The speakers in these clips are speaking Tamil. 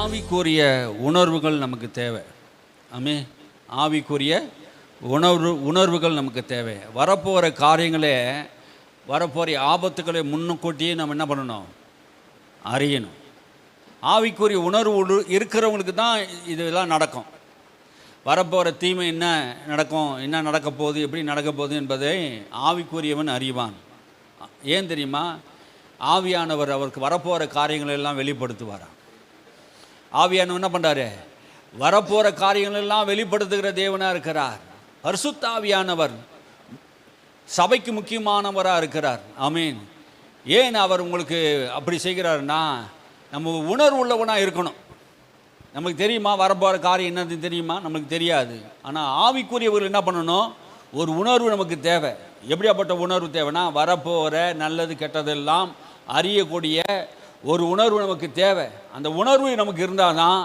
ஆவிக்குரிய உணர்வுகள் நமக்கு தேவை. ஆமே, ஆவிக்குரிய உணர்வுகள் நமக்கு தேவை. வரப்போகிற காரியங்களே, வரப்போகிற ஆபத்துக்களை முன்னுக்கூட்டியே நம்ம என்ன பண்ணணும்? அறியணும். ஆவிக்குரிய உணர்வு இருக்கிறவங்களுக்கு தான் இதெல்லாம் நடக்கும். வரப்போகிற தீமை என்ன நடக்கும், என்ன நடக்க போகுது, எப்படி நடக்க போகுது என்பதை ஆவிக்குரியவன் அறிவான். ஏன் தெரியுமா? ஆவியானவர் அவருக்கு வரப்போகிற காரியங்கள் எல்லாம் வெளிப்படுத்துவாராம். ஆவியானவர் என்ன பண்ணுறாரு? வரப்போகிற காரியங்கள் எல்லாம் வெளிப்படுத்துகிற தேவனாக இருக்கிறார். பரிசுத்த ஆவியானவர் சபைக்கு முக்கியமானவராக இருக்கிறார். ஆமீன். ஏன் அவர் உங்களுக்கு அப்படி செய்கிறாருன்னா, நம்ம உணர்வு உள்ளவனாக இருக்கணும். நமக்கு தெரியுமா வரப்போகிற காரியம் என்னது தெரியுமா? நமக்கு தெரியாது. ஆனால் ஆவிக்குரியவர்கள் என்ன பண்ணணும்? ஒரு உணர்வு நமக்கு தேவை. எப்படியாப்பட்ட உணர்வு தேவைன்னா, வரப்போகிற நல்லது கெட்டதெல்லாம் அறியக்கூடிய ஒரு உணர்வு நமக்கு தேவை. அந்த உணர்வு நமக்கு இருந்தால் தான்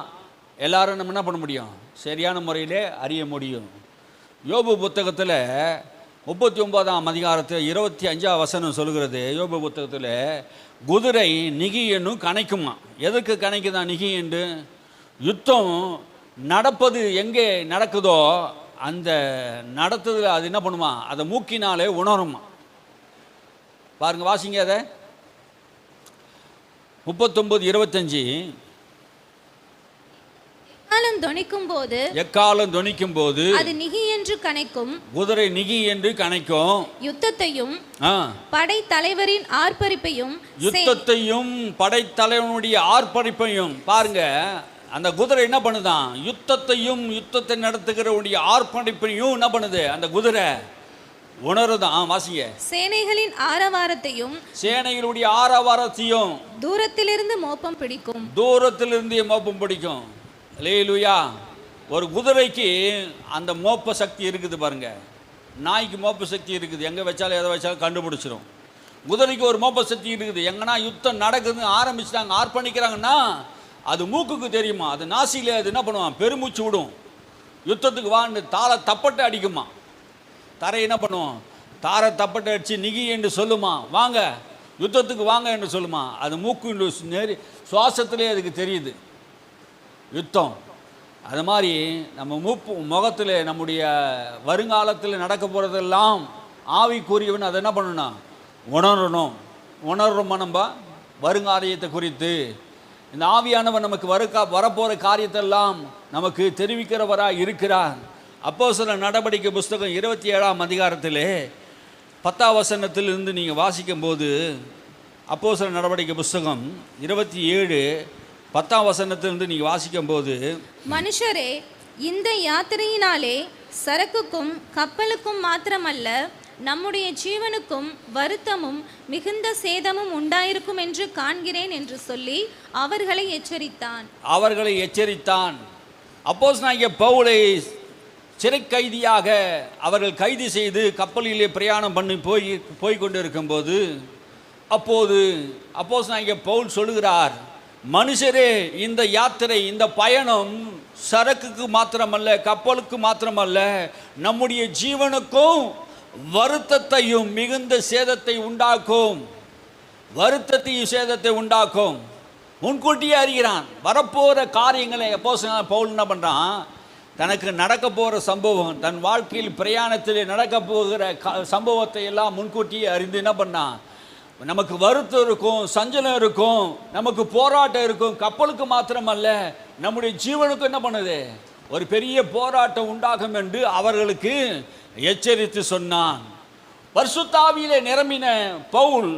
எல்லாரும் நம்ம என்ன பண்ண முடியும்? சரியான முறையிலே அறிய முடியும். யோபு புத்தகத்தில் 39ஆம் அதிகாரத்தில் 25ஆம் வசனம் சொல்கிறது. யோபு புத்தகத்தில் குதிரை நிகி என்னும் கணைக்குமா. எதற்கு கணைக்குதான் நிகி என்று? யுத்தம் நடப்பது எங்கே நடக்குதோ அந்த நடத்துதல் அது என்ன பண்ணுமா? அதை மூக்கினாலே உணருமா. பாருங்க, வாசிங்க அதை. 39:25. எக்காலம் தொனிக்கும் போது அது நிகி என்று கணைக்கும். குதிரை நிகி என்று கணைக்கும். யுத்தத்தையும் படைத்தலைவரின் ஆர்ப்பரிப்பையும் படைத்தலைவனுடைய ஆர்ப்பரிப்பையும் பாருங்க. அந்த குதிரை என்ன பண்ணுதான்? யுத்தத்தையும் யுத்தத்தை நடத்துகிறவனுடைய ஆர்ப்பரிப்பையும் என்ன பண்ணுது? அந்த குதிரை உணருதான். வாசிங்க. சேனைகளின் ஆரவாரத்தையும் சேனைகளுடைய ஆரவாரத்தையும் தூரத்திலிருந்து மோப்பம் பிடிக்கும். தூரத்திலிருந்து மோப்பம் பிடிக்கும். அல்லேலூயா. ஒரு குதிரைக்கு அந்த மோப்ப சக்தி இருக்குது பாருங்க. நாய்க்கு மோப்ப சக்தி இருக்குது, எங்கே வச்சாலும் எதை வச்சாலும் கண்டுபிடிச்சிடும். குதிரைக்கு ஒரு மோப்ப சக்தி இருக்குது. எங்கன்னா யுத்தம் நடக்குதுன்னு ஆரம்பிச்சிட்டாங்க, ஆர்ப்பணிக்கிறாங்கன்னா அது மூக்குக்கு தெரியுமா? அது நாசியில் அது என்ன பண்ணுவான்? பெருமூச்சு விடும். யுத்தத்துக்கு வான்னு தாரை தப்பட்டை அடிக்குமா. தரை என்ன பண்ணுவோம்? தாரை தப்பட்டை அடித்து நிகி என்று சொல்லுமா, வாங்க யுத்தத்துக்கு வாங்க என்று சொல்லுமா. அது மூக்கு நேரி சுவாசத்திலே அதுக்கு தெரியுது யுத்தம். அது மாதிரி நம்ம முகத்தில் நம்முடைய வருங்காலத்தில் நடக்க போகிறதெல்லாம் ஆவிக்குரியவன் அதை என்ன பண்ணணும்? உணரணும். உணர்றோமா நம்ம வருங்காரியத்தை குறித்து? இந்த ஆவியானவன் நமக்கு வரப்போகிற காரியத்தெல்லாம் நமக்கு தெரிவிக்கிறவராக இருக்கிறார். அப்போஸ்தலர் நடவடிக்கை புஸ்தகம் 27ஆம் அதிகாரத்திலே 10ஆம் வசனத்திலிருந்து நீங்கள் வாசிக்கும்போது, அப்போஸ்தலர் நடவடிக்கை புஸ்தகம் 27 10ஆம் வசனத்திலிருந்து நீங்கள் வாசிக்கும்போது, மனுஷரே, இந்த யாத்திரையினாலே சரக்குக்கும் கப்பலுக்கும் மாத்திரமல்ல, நம்முடைய ஜீவனுக்கும் வருத்தமும் மிகுந்த சேதமும் உண்டாயிருக்கும் என்று காண்கிறேன் என்று சொல்லி அவர்களை எச்சரித்தான். அப்போஸ்தலனாகிய பவுலை சிறை கைதியாக அவர்கள் கைது செய்து கப்பலிலே பிரயாணம் பண்ணி போய் கொண்டு இருக்கும்போது, அப்போது அப்போஸ்தலனாகிய பவுல் சொல்லுகிறார், மனுஷரே, இந்த யாத்திரை, இந்த பயணம் சரக்குக்கு மாத்திரமல்ல, கப்பலுக்கு மாத்திரமல்ல, நம்முடைய ஜீவனுக்கும் வருத்தத்தையும் மிகுந்த சேதத்தை உண்டாக்கும். வருத்தத்தையும் சேதத்தை உண்டாக்கும். முன்கூட்டியே அறிகிறான் வரப்போகிற காரியங்களை. அப்போஸ்தலனாகிய பவுல் என்ன பண்ணுறான்? தனக்கு நடக்க போகிற சம்பவம், தன் வாழ்க்கையில் பிரயாணத்தில் நடக்க போகிற சம்பவத்தை எல்லாம் முன்கூட்டியே அறிந்து என்ன பண்ணான்? நமக்கு வருத்தம் இருக்கும், சஞ்சலம் இருக்கும், நமக்கு போராட்டம் இருக்கும். கப்பலுக்கு மாத்திரமல்ல, நம்முடைய ஜீவனுக்கும் என்ன பண்ணுது? ஒரு பெரிய போராட்டம் உண்டாகும் என்று அவர்களுக்கு எச்சரித்து சொன்னான். பரிசுத்த ஆவியிலே நிரம்பின பவுல்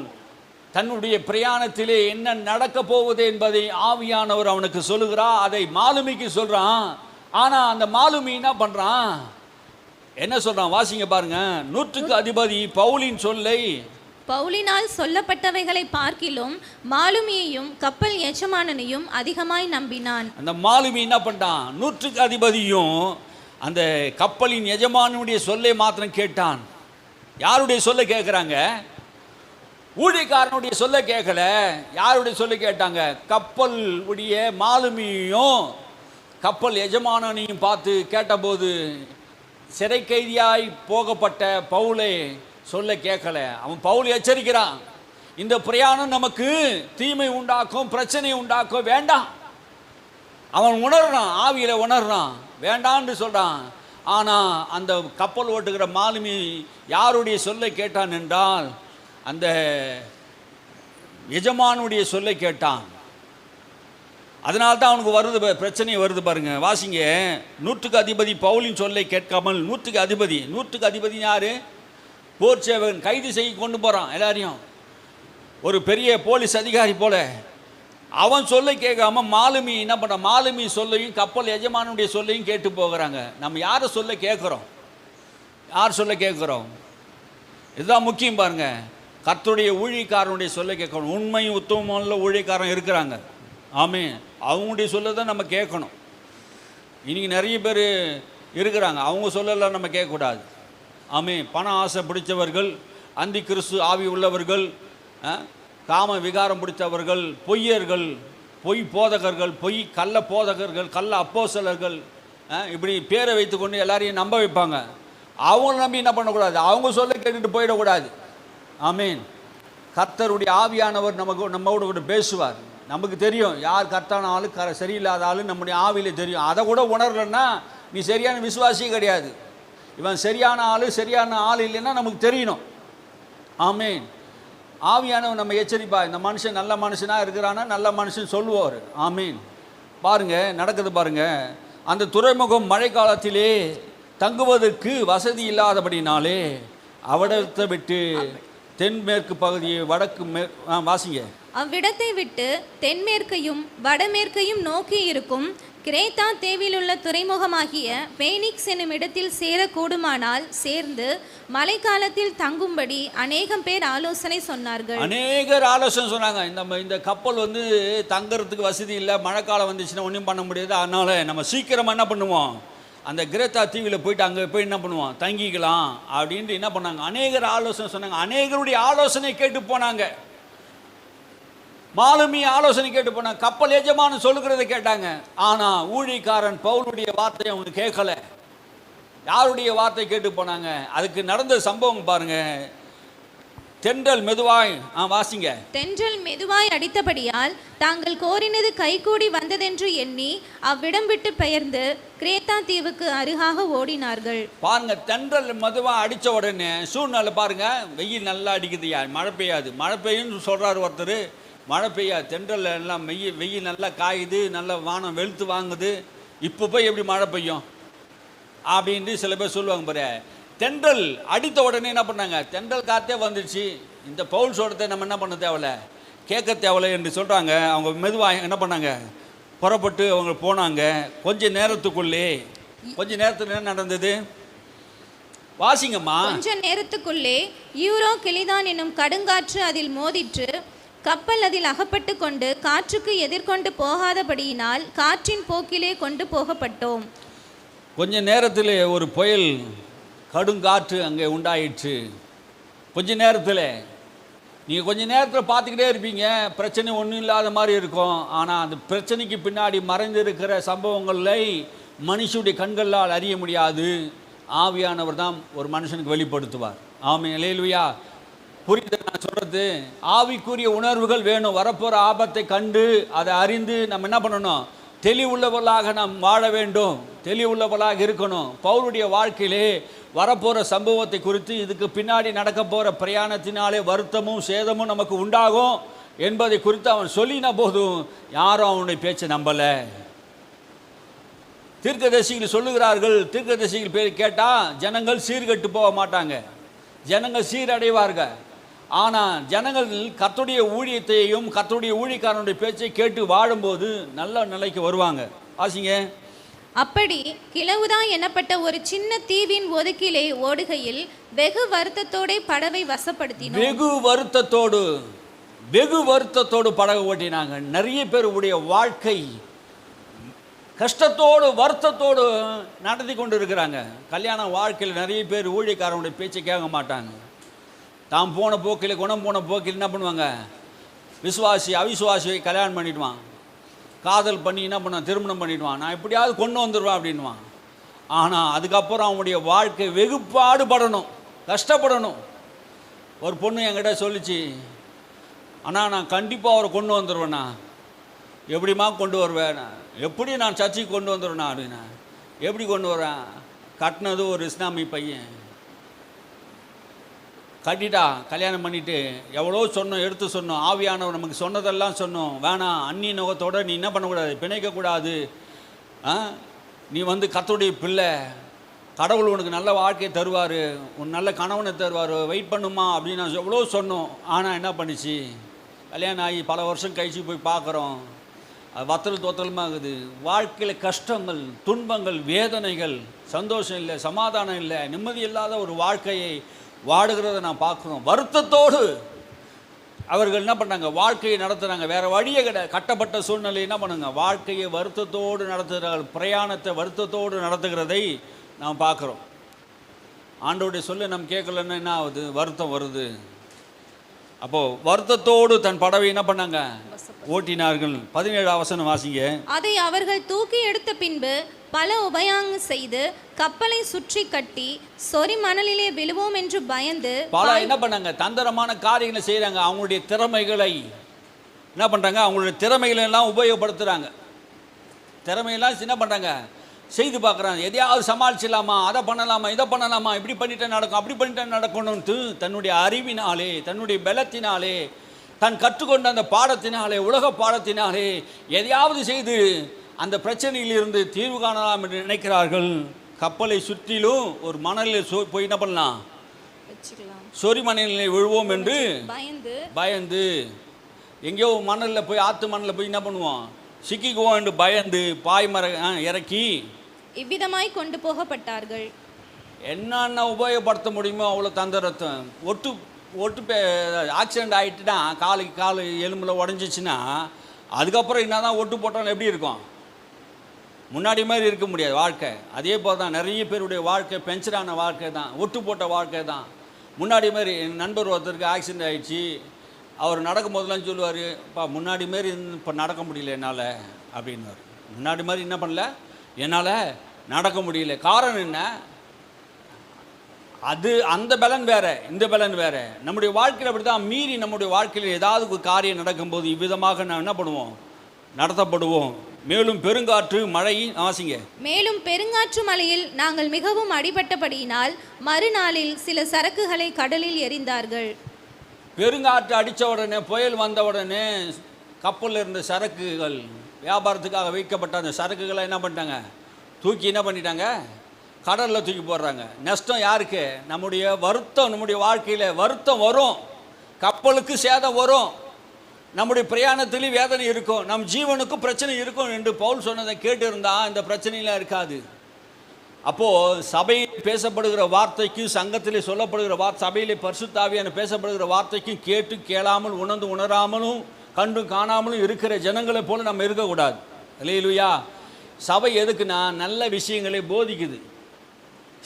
தன்னுடைய பிரயாணத்திலே என்ன நடக்க போவது என்பதை ஆவியானவர் அவனுக்கு சொல்லுகிறார். அதை மாலுமிக்கு சொல்கிறான். ஆனால் அந்த மாலுமி என்ன பண்ணுறான்? என்ன சொல்கிறான்? வாசிங்க பாருங்க. 100க்கு அதிபதி பவுலின் சொல்லை, பவுலினால் சொல்லப்பட்டவைகளை பார்க்கிலும் மாலுமியையும் கப்பல் எஜமானனையும் அதிகமாய் நம்பினான். அந்த மாலுமி என்ன பண்ணான்? 100க்கு அதிபதியும் அந்த கப்பலின் எஜமானுடைய சொல்லை மாத்திரம் கேட்டான். யாருடைய சொல்லை கேட்குறாங்க? ஊழியக்காரனுடைய சொல்லை கேட்கல. யாருடைய சொல்லை கேட்டாங்க? கப்பல் உடைய மாலுமியையும் கப்பல் எஜமானனையும் பார்த்து கேட்டபோது, சிறை கைதியாய் போகப்பட்ட பவுலை சொல்ல கேட்கல. அவன் பவுல் எச்சரிக்கிறான், இந்த பிரயாணம் நமக்கு தீமை உண்டாக்கும், பிரச்சனை உண்டாக்கும், வேண்டாம். அவன் உணர்றான், ஆவியில் உணர்றான், வேண்டான்னு சொல்கிறான். ஆனால் அந்த கப்பல் ஓட்டுகிற மாலுமி யாருடைய சொல்லை கேட்டான் என்றால் அந்த எஜமானுடைய சொல்லை கேட்டான். அதனால்தான் அவனுக்கு வருது பிரச்சனை வருது பாருங்க. வாசிங்க, 100க்கு அதிபதி பவுலின் சொல்லை கேட்காமல் 100க்கு அதிபதி யாரு? போர் சேவகன். கைது செய்ய கொண்டு போகிறான் எல்லாரையும், ஒரு பெரிய போலீஸ் அதிகாரி போல. அவன் சொல்லை கேட்காம மாலுமி என்ன பண்ணுறான்? மாலுமி சொல்லையும் கப்பல் எஜமானுடைய சொல்லையும் கேட்டு போகிறாங்க. நம்ம யாரை சொல்ல கேட்குறோம்? யார் சொல்ல கேட்குறோம்? இதுதான் முக்கியம் பாருங்க. கர்த்தருடைய ஊழியக்காரனுடைய சொல்லை கேட்கணும். உண்மையும் உத்தமமான ஊழியக்காரன் இருக்கிறாங்க, ஆமே, அவங்களுடைய சொல்ல தான் நம்ம கேட்கணும். இன்றைக்கி நிறைய பேர் இருக்கிறாங்க, அவங்க சொல்லலாம் நம்ம கேட்கக்கூடாது, ஆமே. பண ஆசை பிடிச்சவர்கள், அந்தி கிறிஸ்து ஆவி உள்ளவர்கள், காம விகாரம் பிடித்தவர்கள், பொய்யர்கள், பொய் போதகர்கள், கள்ள போதகர்கள், கள்ள அப்போஸ்தலர்கள், இப்படி பேரை வைத்துக்கொண்டு எல்லாரையும் நம்ப வைப்பாங்க. அவங்கள நம்பி என்ன பண்ணக்கூடாது? அவங்க சொல்ல கேட்டுட்டு போயிடக்கூடாது, ஆமீன். கர்த்தருடைய ஆவியானவர் நம்மோடு கூட பேசுவார். நமக்கு தெரியும் யார் கர்த்தான ஆளு, சரியில்லாத ஆளு நம்முடைய ஆவியில் தெரியும். அதை கூட உணரலன்னா நீ சரியான விசுவாசியே கிடையாது. இவன் சரியான ஆள் இல்லைன்னா நமக்கு தெரியணும், ஆமீன். ஆவியானவர் நம்ம எச்சரிப்பா, இந்த மனுஷன் நல்ல மனுஷனாக இருக்கிறான்னா நல்ல மனுஷன் சொல்லுவார், ஆமீன். பாருங்க நடக்குது பாருங்க. அந்த துறைமுகம் மழை காலத்திலே தங்குவதற்கு வசதி இல்லாதபடினாலே அவ்விடத்தை விட்டு தென்மேற்கு பகுதியை வாசிங்க. அவ்விடத்தை விட்டு தென்மேற்கையும் வடமேற்கையும் நோக்கி இருக்கும் கிரேத்தா தீவிலுள்ள துறைமுகமாகிய பேனிக்ஸ் என்னும் இடத்தில் சேரக்கூடுமானால் சேர்ந்து மழைக்காலத்தில் தங்கும்படி அநேகம் பேர் ஆலோசனை சொன்னார்கள். அநேகர் ஆலோசனை சொன்னாங்க. இந்த கப்பல் தங்கறதுக்கு வசதி இல்லை, மழைக்காலம் வந்துச்சுன்னா ஒன்றும் பண்ண முடியாது, அதனால நம்ம சீக்கிரமாக என்ன பண்ணுவோம், அந்த கிரேத்தா தீவில் போயிட்டு அங்கே போய் என்ன பண்ணுவோம், தங்கிக்கலாம் அப்படின்ட்டு என்ன பண்ணாங்க. அநேகர் ஆலோசனை சொன்னாங்க. அநேகருடைய ஆலோசனை கேட்டு போனாங்க. மாலுமி ஆலோசனை கேட்டு போனாங்க, கப்பல் எஜமான சொல்லுகிறத கேட்டாங்க. ஆனால் ஊழியக்காரன் பவுலுடைய வார்த்தையை அவங்க கேட்கல. யாருடைய வார்த்தை கேட்டு போனாங்க? அதுக்கு நடந்த சம்பவம் பாருங்க. தென்றல் மெதுவாய் வாசிங்க. தென்றல் மெதுவாய் அடித்தபடியால் தாங்கள் கோரினது கைகூடி வந்ததென்று எண்ணி அவ்விடம் விட்டு பெயர்ந்து கிரேத்தா தீவுக்கு அருகாக ஓடினார்கள். பாருங்க, தென்றல் மெதுவாக அடித்த உடனே சூழ்நிலை பாருங்க. வெயில் நல்லா அடிக்குதுயா, மழை பெய்யாது. மழை பெய்யுன்னு சொல்கிறாரு ஒருத்தர், மழை பெய்யாது. தென்றல் எல்லாம் வெயில் நல்லா காயுது, நல்லா வானம் வெளுத்து வாங்குது. இப்போ போய் எப்படி மழை பெய்யும் அப்படின்ட்டு சில பேர் சொல்லுவாங்க பாரு. தென்றல் அடித்த உடனே என்ன பண்ணாங்க, தென்றல் காற்றே வந்துடுச்சு, இந்த பவுல் சொல்கிறத நம்ம என்ன பண்ண தேவையில்ல, கேட்க தேவையில்லை என்று சொல்கிறாங்க. அவங்க மெதுவாக என்ன பண்ணாங்க, புறப்பட்டு அவங்க போனாங்க. கொஞ்ச நேரத்துக்குள்ளே என்ன நடந்தது வாசிங்கம்மா. கொஞ்ச நேரத்துக்குள்ளே யூரோ கிளிதான் என்னும் கடுங்காற்று அதில் மோதிற்று. கப்பல் அதில் அகப்பட்டு கொண்டு காற்றுக்கு எதிர்கொண்டு போகாதபடியினால் காற்றின் போக்கிலே கொண்டு போகப்பட்டோம். கொஞ்ச நேரத்தில் ஒரு புயல் கடுங்காற்று அங்கே உண்டாயிற்று. கொஞ்ச நேரத்தில் நீங்கள் கொஞ்ச நேரத்தில் பார்த்துக்கிட்டே இருப்பீங்க, பிரச்சனை ஒன்றும் இல்லாத மாதிரி இருக்கும். ஆனால் அந்த பிரச்சனைக்கு பின்னாடி மறைந்திருக்கிற சம்பவங்களை மனுஷனுடைய கண்களால் அறிய முடியாது. ஆவியானவர் தான் ஒரு மனுஷனுக்கு வெளிப்படுத்துவார், ஆமென், அல்லேலூயா. புரியுது நான் சொல்கிறது? ஆவிக்குரிய உணர்வுகள் வேணும். வரப்போகிற ஆபத்தை கண்டு அதை அறிந்து நம்ம என்ன பண்ணணும், தெளிவுள்ளவர்களாக நாம் வாழ வேண்டும், தெளிவுள்ளவர்களாக இருக்கணும். பவுலுடைய வாழ்க்கையிலே வரப்போகிற சம்பவத்தை குறித்து, இதுக்கு பின்னாடி நடக்க போகிற பிரயாணத்தினாலே வருத்தமும் சேதமும் நமக்கு உண்டாகும் என்பதை குறித்து அவன் சொல்லின போதும் யாரும் அவனுடைய பேச்சை நம்பலை. தீர்க்கதரிசிகள் சொல்லுகிறார்கள், தீர்க்கதரிசிகள் பேர் கேட்டால் ஜனங்கள் சீர்கெட்டு போக மாட்டாங்க, ஜனங்கள் சீரடைவார்கள். ஆனால் ஜனங்கள் கர்த்தருடைய ஊழியத்தையும் கர்த்தருடைய ஊழியக்காரனுடைய பேச்சை கேட்டு வாழும்போது நல்ல நிலைக்கு வருவாங்க. ஆசிங்க. அப்படி கிளவுதா எனப்பட்ட ஒரு சின்ன தீவின் ஒதுக்கிலே ஓடுகையில் வெகு வருத்தத்தோட படவை வசப்படுத்தினோம். வெகு வருத்தத்தோடு படகு ஓட்டினாங்க. நிறைய பேருடைய வாழ்க்கை கஷ்டத்தோடு வருத்தத்தோடு நடத்தி கொண்டு இருக்கிறாங்க. கல்யாண வாழ்க்கையில் நிறைய பேர் ஊழியக்காரனுடைய பேச்சை கேட்க மாட்டாங்க. தாம் போன போக்கில், குணம் போன போக்கில் என்ன பண்ணுவாங்க, அவிசுவாசியை கல்யாணம் பண்ணிடுவான், காதல் பண்ணி என்ன பண்ணுவான், திருமணம் பண்ணிடுவான், நான் எப்படியாவது கொண்டு வந்துடுவான் அப்படின்வான். ஆனால் அதுக்கப்புறம் அவனுடைய வாழ்க்கை வெகு பாடுபடணும், கஷ்டப்படணும். ஒரு பொண்ணு என்கிட்ட சொல்லிச்சு, ஆனால் நான் கண்டிப்பாக அவரை கொண்டு வந்துடுவேண்ணா, எப்படிம்மா கொண்டு வருவேன், எப்படி நான் சர்ச்சைக்கு கொண்டு வந்துடுவேன் அப்படின்னா, எப்படி கொண்டு வரேன், கட்டினது ஒரு இஸ்லாமிய பையன், கட்டிட்டா கல்யாணம் பண்ணிவிட்டு எவ்வளோ சொன்னோம், எடுத்து சொன்னோம், ஆவியானவர் நமக்கு சொன்னதெல்லாம் சொன்னோம், வேணாம் அந்நிய நோகத்தோடு நீ என்ன பண்ணக்கூடாது, பிணைக்கக்கூடாது, நீ வந்து கர்த்தருடைய பிள்ளை, கடவுள் உனக்கு நல்ல வாழ்க்கையை தருவார், உன் நல்ல கணவனை தருவார், வெயிட் பண்ணுமா அப்படின்னு நான் எவ்வளோ சொன்னோம். ஆனால் என்ன பண்ணிச்சு, கல்யாணம் ஆகி பல வருஷம் கழிச்சு போய் பார்க்குறோம், அது வத்தல் தோத்தலுமாகுது. வாழ்க்கையில் கஷ்டங்கள், துன்பங்கள், வேதனைகள், சந்தோஷம் இல்லை, சமாதானம் இல்லை, நிம்மதி இல்லாத ஒரு வாழ்க்கையை வாடுகிறத நான் பார்க்குறோம். வருத்தத்தோடு அவர்கள் என்ன பண்ணாங்க, வாழ்க்கையை நடத்துகிறாங்க. வேறு வழியே கிடையாது. கட்டப்பட்ட சூழ்நிலை என்ன பண்ணுங்க, வாழ்க்கையை வருத்தத்தோடு நடத்துகிறார்கள். பிரயாணத்தை வருத்தத்தோடு நடத்துகிறதை நாம் பார்க்குறோம். ஆண்டவருடைய சொல்ல நம்ம கேட்கலன்னா என்ன ஆகுது, வருத்தம் வருது. அப்போது வருத்தத்தோடு தன் படவை என்ன பண்ணாங்க, ஓட்டினார்கள். 17 வசனம் வாசிங்க. அதை அவர்கள் தூக்கி எடுத்த பின்பு பல உபயாங்க செய்து கப்பலை சுற்றி கட்டி சொறி மணலிலே விழுவோம் என்று பயந்து பல என்ன பண்ணாங்க, தந்திரமான காரியங்களை செய்கிறாங்க. அவங்களுடைய திறமைகளை என்ன பண்ணுறாங்க, அவங்களுடைய திறமைகளை எல்லாம் உபயோகப்படுத்துகிறாங்க. திறமையெல்லாம் என்ன பண்ணுறாங்க, செய்து பார்க்குறாங்க. எதையாவது சமாளிச்சிடலாமா, அதை பண்ணலாமா, இதை பண்ணலாமா, இப்படி பண்ணிட்டே நடக்கும், அப்படி பண்ணிட்டே நடக்கணும்ட்டு தன்னுடைய அறிவினாலே, தன்னுடைய பலத்தினாலே, தன் கற்றுக்கொண்ட அந்த பாடத்தினாலே, உலக பாடத்தினாலே எதையாவது செய்து அந்த பிரச்சனையிலிருந்து தீர்வு காணலாம் என்று நினைக்கிறார்கள். கப்பலை சுற்றிலும் ஒரு மணலில் போய் என்ன பண்ணலாம், சொறி மணலில் விழுவோம் என்று பயந்து எங்கேயோ மணலில் போய், ஆற்று மணலில் போய் என்ன பண்ணுவோம், சிக்கிக்குவோம் என்று பயந்து பாய்மரம் இறக்கி இவ்விதமாய் கொண்டு போகப்பட்டார்கள். என்னென்ன உபயோகப்படுத்த முடியுமோ அவ்வளோ தந்திரத்தை. ஒட்டு ஆக்சிடெண்ட் ஆகிட்டுனா கால் எலும்பில் உடஞ்சிச்சின்னா அதுக்கப்புறம் என்ன தான் ஒட்டு போட்டாலும் எப்படி இருக்கும், முன்னாடி மாதிரி இருக்க முடியாது வாழ்க்கை. அதே போல் தான் நிறைய பேருடைய வாழ்க்கை பென்ஷனான வாழ்க்கை தான், ஒட்டு போட்ட வாழ்க்கை தான். முன்னாடி மாதிரி என் நண்பர் ஒருத்தருக்கு ஆக்சிடெண்ட் ஆகிடுச்சு. அவர் நடக்கும் போதெல்லாம் சொல்லுவார், இப்போ முன்னாடி மாரி இப்போ நடக்க முடியல என்னால் அப்படின்னாரு. முன்னாடி மாதிரி என்ன பண்ணல, என்னால் நடக்க முடியல. காரணம் என்ன, அது அந்த பலன் வேறு, இந்த பலன் வேறு. நம்முடைய வாழ்க்கையில் அப்படி தான். மீறி நம்முடைய வாழ்க்கையில் ஏதாவது ஒரு காரியம் நடக்கும்போது இவ்விதமாக நான் என்ன பண்ணுவோம், நடத்தப்படுவோம். மேலும் பெருங்காற்று மழை ஆசிங்க. மேலும் பெருங்காற்று மழையில் நாங்கள் மிகவும் அடிபட்டபடியினால் மறுநாளில் சில சரக்குகளை கடலில் எறிந்தார்கள். பெருங்காற்று அடித்த உடனே, புயல் வந்த உடனே கப்பலில் இருந்த சரக்குகள், வியாபாரத்துக்காக வைக்கப்பட்ட அந்த சரக்குகளை என்ன பண்ணிட்டாங்க, தூக்கி என்ன பண்ணிட்டாங்க, கடலில் தூக்கி போடுறாங்க. நஷ்டம் யாருக்கு, நம்முடைய வருத்தம். நம்முடைய வாழ்க்கையில் வருத்தம் வரும், கப்பலுக்கு சேதம் வரும், நம்முடைய பிரயாணத்திலையும் வேதனை இருக்கும், நம் ஜீவனுக்கும் பிரச்சனை இருக்கும் என்று பவுல் சொன்னதை கேட்டு இருந்தால் இந்த பிரச்சனையெல்லாம் இருக்காது. அப்போது சபையில் பேசப்படுகிற வார்த்தைக்கும், சங்கத்திலே சொல்லப்படுகிற சபையிலே பரிசுத்த ஆவியான பேசப்படுகிற வார்த்தைக்கும் கேட்டு கேளாமல், உணர்ந்து உணராமலும், கண்டும் காணாமலும் இருக்கிற ஜனங்களை போல நம்ம இருக்கக்கூடாது. அல்லேலூயா. சபை எதுக்குன்னா நல்ல விஷயங்களை போதிக்குது,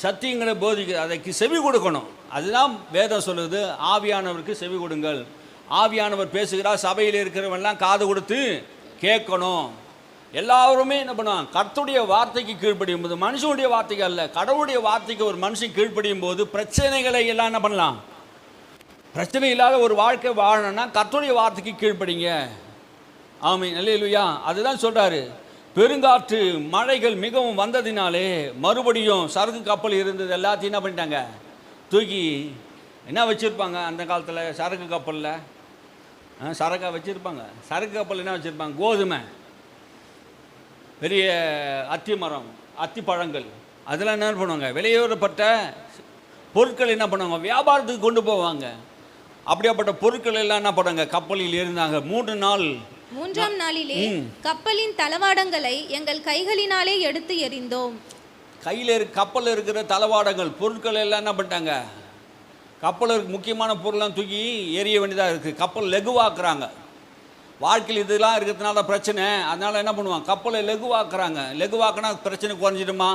சத்தியங்களை போதிக்குது, அதற்கு செவி கொடுக்கணும். அதுதான் வேதம் சொல்லுது, ஆவியானவருக்கு செவி கொடுங்கள். ஆவியானவர் பேசுகிறார், சபையில் இருக்கிறவெல்லாம் காது கொடுத்து கேட்கணும். எல்லாருமே என்ன பண்ணுவாங்க, கர்த்தருடைய வார்த்தைக்கு கீழ்ப்படியும் போது, மனுஷனுடைய வார்த்தைக்கு அல்ல, கடவுளுடைய வார்த்தைக்கு ஒரு மனுஷன் கீழ்ப்படியும் போது பிரச்சனைகளை எல்லாம் என்ன பண்ணலாம், பிரச்சனை இல்லாத ஒரு வாழ்க்கை வாழணும்னா கர்த்தருடைய வார்த்தைக்கு கீழ்ப்படிங்க. ஆமென், அல்லேலூயா. அதுதான் சொல்கிறாரு. பெருங்காற்று மழைகள் மிகவும் வந்ததினாலே மறுபடியும் சரக்கு கப்பல் இருந்தது எல்லாத்தையும் என்ன பண்ணிட்டாங்க, தூக்கி என்ன வச்சுருப்பாங்க அந்த காலத்தில் சரக்கு கப்பலில், சரக்காக வச்சுருப்பாங்க. சரக்கு கப்பல் என்ன வச்சுருப்பாங்க, கோதுமை, பெரிய அத்தி மரம், அத்தி பழங்கள், அதெல்லாம் என்ன பண்ணுவாங்க, வெளியேறப்பட்ட பொருட்கள் என்ன பண்ணுவாங்க, வியாபாரத்துக்கு கொண்டு போவாங்க. அப்படியாப்பட்ட பொருட்கள் எல்லாம் என்ன பண்ணுவாங்க, கப்பலில் இருந்தாங்க. 3ஆம் நாளிலே கப்பலின் தளவாடங்களை எங்கள் கைகளினாலே எடுத்து எறிந்தோம். கப்பலில் இருக்கிற தளவாடங்கள், பொருட்கள் எல்லாம் என்ன பண்ணிட்டாங்க, கப்பலுக்கு முக்கியமான பொருள்லாம் தூக்கி எரிய வேண்டியதாக இருக்குது. கப்பல் லெகுவாக்குறாங்க. வாழ்க்கையில் இதெல்லாம் இருக்கிறதுனால பிரச்சனை, அதனால் என்ன பண்ணுவாங்க, கப்பலை லெகுவாக்குறாங்க. லெகுவாக்குனா பிரச்சனை குறைஞ்சிடுமா?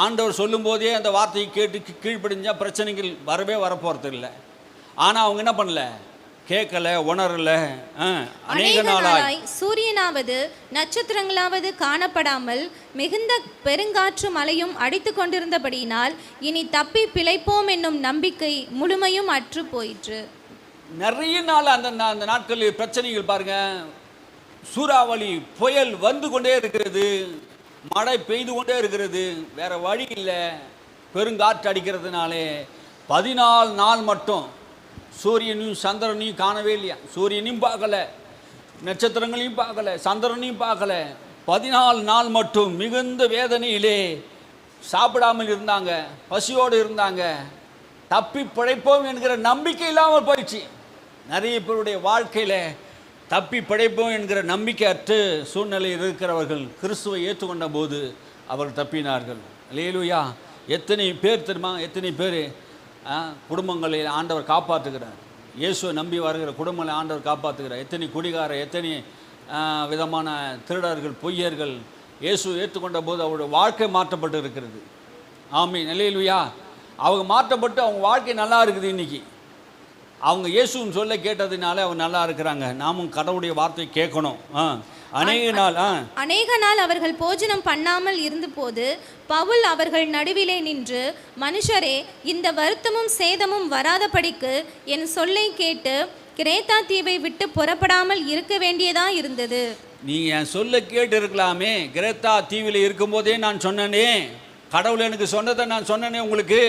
ஆண்டவர் சொல்லும்போதே அந்த வார்த்தையை கேட்டு கீழ்ப்படிஞ்சால் பிரச்சனைகள் வரப்போகிறது இல்லை. ஆனால் அவங்க என்ன பண்ணல, கேட்கல, உணரல. அநேக நாளாய் சூரியனாவது நட்சத்திரங்களாவது காணப்படாமல் மிகுந்த பெருங்காற்று மழையும் அடித்து கொண்டிருந்தபடியினால் இனி தப்பி பிழைப்போம் என்னும் நம்பிக்கை முழுமையும் அற்று போயிற்று. நிறைய நாள் அந்த நாட்களில் பிரச்சனைகள் பாருங்க, சூறாவளி புயல் வந்து கொண்டே இருக்கிறது, மழை பெய்து கொண்டே இருக்கிறது, வேற வழி இல்லை. பெருங்காற்று அடிக்கிறதுனாலே 14 நாள் மட்டும் சூரியனையும் சந்திரனையும் காணவே இல்லையா. சூரியனையும் பார்க்கல, நட்சத்திரங்களையும் பார்க்கல, சந்திரனையும் பார்க்கல. 14 நாள் மட்டும் மிகுந்த வேதனையிலே சாப்பிடாமல் இருந்தாங்க, பசியோடு இருந்தாங்க. தப்பி பிழைப்போம் என்கிற நம்பிக்கை இல்லாமல் போயிடுச்சு. நிறைய பேருடைய வாழ்க்கையில் தப்பி பிழைப்போம் என்கிற நம்பிக்கை அற்று சூழ்நிலையில் இருக்கிறவர்கள் கிறிஸ்துவை ஏற்றுக்கொண்ட போது அவர்கள் தப்பினார்கள். அல்லேலூயா. எத்தனை பேர் தெரியுமா, எத்தனை பேர் குடும்பங்களில் ஆண்டவர் காப்பாற்றுகிறார். இயேசுவை நம்பி வருகிற குடும்பங்களை ஆண்டவர் காப்பாற்றுகிறார். எத்தனை குடிகாரர், எத்தனை விதமான திருடர்கள், பொய்யர்கள் இயேசு ஏற்றுக்கொண்ட போது அவருடைய வாழ்க்கை மாற்றப்பட்டு இருக்கிறது. ஆமீன். அல்லேலூயா. அவங்க மாற்றப்பட்டு அவங்க வாழ்க்கை நல்லா இருக்குது. இன்னைக்கு அவங்க இயேசுன்னு சொல்ல கேட்டதுனால அவங்க நல்லா இருக்கிறாங்க. நாமும் கடவுளுடைய வார்த்தையை கேட்கணும். அநேக நாள் அவர்கள் போஜனம் பண்ணாமல் இருந்தபோது பவுல் அவர்கள் நடுவிலே நின்று, மனுஷரே, இந்த வருத்தமும் சேதமும் வராதபடிக்கு என் சொல்லை கேட்டு கிரேத்தா தீவை விட்டு புறப்படாமல் இருக்க வேண்டியதா இருந்தது. நீங்க என் சொல்ல கேட்டு இருக்கலாமே. கிரேத்தா தீவில் இருக்கும்போதே நான் சொன்னனே, கடவுள் எனக்கு சொன்னதை நான் சொன்னனே. உங்களுக்கு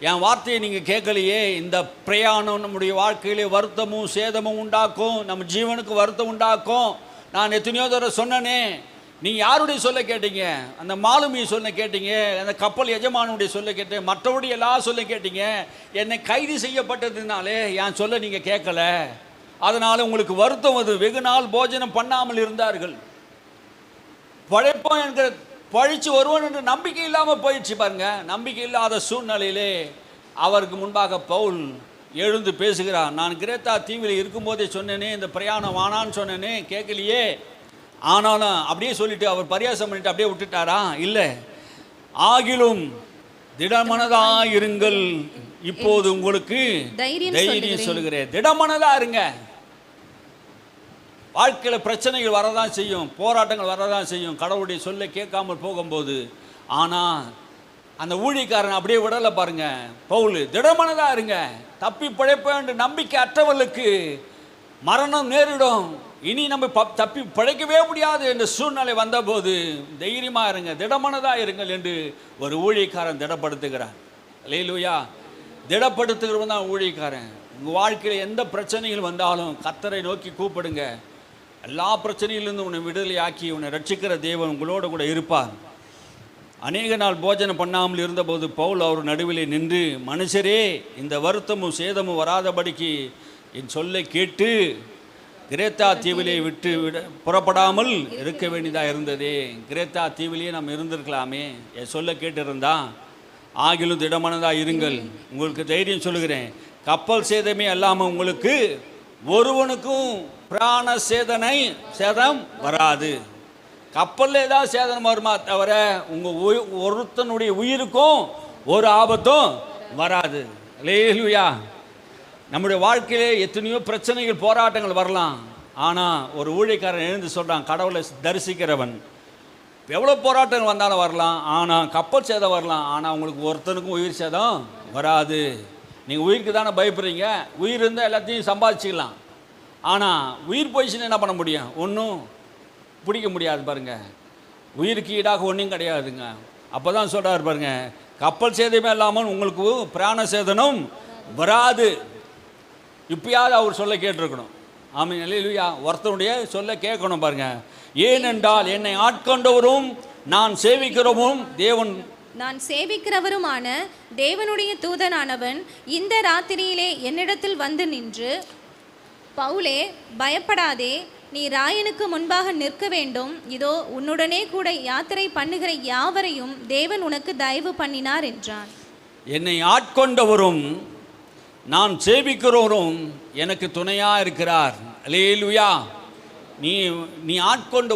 என் வார்த்தையை நீங்கள் கேட்கலையே. இந்த பிரயாணம் நம்முடைய வாழ்க்கையிலே வருத்தமும் சேதமும் உண்டாக்கும், நம்ம ஜீவனுக்கு வருத்தம் உண்டாக்கும். நான் எத்தனையோ தடவை சொன்னனே. நீங்கள் யாருடைய சொல்ல கேட்டீங்க? அந்த மாலுமியை சொல்ல கேட்டீங்க, அந்த கப்பல் எஜமானுடைய சொல்ல கேட்டீங்க, மற்றவருடைய எல்லாம் சொல்ல கேட்டீங்க. என்னை கைது செய்யப்பட்டதுனாலே என் சொல்ல நீங்கள் கேட்கல. அதனால் உங்களுக்கு வருத்தம். அது வெகு நாள் போஜனம் பண்ணாமல் இருந்தார்கள். பழைப்போம் என்கிற பழிச்சு வருவோம் என்ற நம்பிக்கை இல்லாமல் போயிடுச்சு பாருங்க. நம்பிக்கை இல்லாத சூழ்நிலையிலே அவருக்கு முன்பாக பவுல் எழுந்து பேசுகிறார். நான் கிரேத்தா தீவில் இருக்கும்போதே சொன்னேனே, இந்த பிரயாணம் வானான்னு சொன்னேனே, கேட்கலையே. ஆனாலும் அப்படியே சொல்லிட்டு அவர் பரியாசம் பண்ணிட்டு அப்படியே விட்டுட்டாரா? இல்லை. ஆகிலும் திடமனதாக இருங்கள், இப்போது உங்களுக்கு தைரியம் சொல்லுகிறேன். திடமனதா இருங்க. வாழ்க்கையில் பிரச்சனைகள் வரதான் செய்யும், போராட்டங்கள் வரதான் செய்யும், கடவுளுடைய சொல்ல கேட்காமல் போகும்போது. ஆனால் அந்த ஊழியக்காரன் அப்படியே விடலை பாருங்க. பவுல் திடமனதாக இருங்க, தப்பி பிழைப்பேன் நம்பிக்கை அற்றவர்களுக்கு மரணம் நேரிடும், இனி நம்ம தப்பி பிழைக்கவே முடியாது என்ற சூழ்நிலை வந்தபோது தைரியமாக இருங்க, திடமனதாக இருங்கள் என்று ஒரு ஊழியக்காரன் திடப்படுத்துகிறார். அல்லேலூயா. திடப்படுத்துகிறவன் தான் ஊழியக்காரன். உங்கள் வாழ்க்கையில் எந்த பிரச்சனைகள் வந்தாலும் கர்த்தரை நோக்கி கூப்பிடுங்க. எல்லா பிரச்சனையிலிருந்து உன்னை விடுதலையாக்கி உன்னை ரட்சிக்கிற தேவன் உங்களோட கூட இருப்பார். அநேக நாள் போஜனம் பண்ணாமல் இருந்தபோது பவுல் அவர் நடுவிலே நின்று, மனுஷரே, இந்த வருத்தமும் சேதமும் வராதபடிக்கு என் சொல்லை கேட்டு கிரேத்தா தீவிலே விட்டு புறப்படாமல் இருக்க வேண்டியதாக இருந்ததே. கிரேத்தா தீவிலேயே நம்ம இருந்திருக்கலாமே, என் சொல்ல கேட்டிருந்தா. ஆகிலும் திடமனதாக இருங்கள், உங்களுக்கு தைரியம் சொல்லுகிறேன். கப்பல் சேதமே அல்லாமல் உங்களுக்கு ஒருவனுக்கும் பிராண சேதம் வராது. கப்பலில் ஏதாவது சேதனம் வருமா தவிர உங்கள் ஒருத்தனுடைய உயிருக்கும் ஒரு ஆபத்தும் வராது. அல்லேலூயா. நம்முடைய வாழ்க்கையிலே எத்தனையோ பிரச்சனைகள், போராட்டங்கள் வரலாம். ஆனால் ஒரு ஊழியக்காரன் எழுந்து சொல்கிறான், கடவுளை தரிசிக்கிறவன் எவ்வளோ போராட்டங்கள் வந்தாலும் வரலாம், ஆனால் கப்பல் சேதம் வரலாம், ஆனால் உங்களுக்கு ஒருத்தனுக்கும் உயிர் சேதம் வராது. நீங்கள் உயிருக்கு தானே பயப்படுறீங்க. உயிர் இருந்தால் எல்லாத்தையும் சம்பாதிச்சிக்கலாம். ஆனால் உயிர் போயிடுச்சுன்னு என்ன பண்ண முடியும்? ஒன்றும் பிடிக்க முடியாது பாருங்க. உயிருக்கு ஈடாக ஒன்றும் கிடையாதுங்க. அப்போ தான் சொல்கிறார் பாருங்க, கப்பல் சேதமே இல்லாமல் உங்களுக்கு பிராண சேதனம் வராது. இப்பயாவது அவர் சொல்ல கேட்டிருக்கணும். ஆமீன். அல்லேலூயா. ஒருத்தனுடைய சொல்ல கேட்கணும் பாருங்க. ஏனென்றால் என்னை ஆட்கொண்டவரும் நான் சேவிக்கிறவருமான தேவனுடைய தூதனானவன் இந்த ராத்திரியிலே என்னிடத்தில் வந்து நின்று, பவுலே, பயப்படாதே, நீ ராயனுக்கு முன்பாக நிற்க வேண்டும். இதோ உன்னுடனே கூட யாத்திரை பண்ணுகிற யாவரையும் தேவன் உனக்கு தயவு பண்ணினார் என்றான். என்னை ஆட்கொண்டவரும் நான் சேவிக்கிறவரும் எனக்கு துணையாக இருக்கிறார். அல்லேலூயா.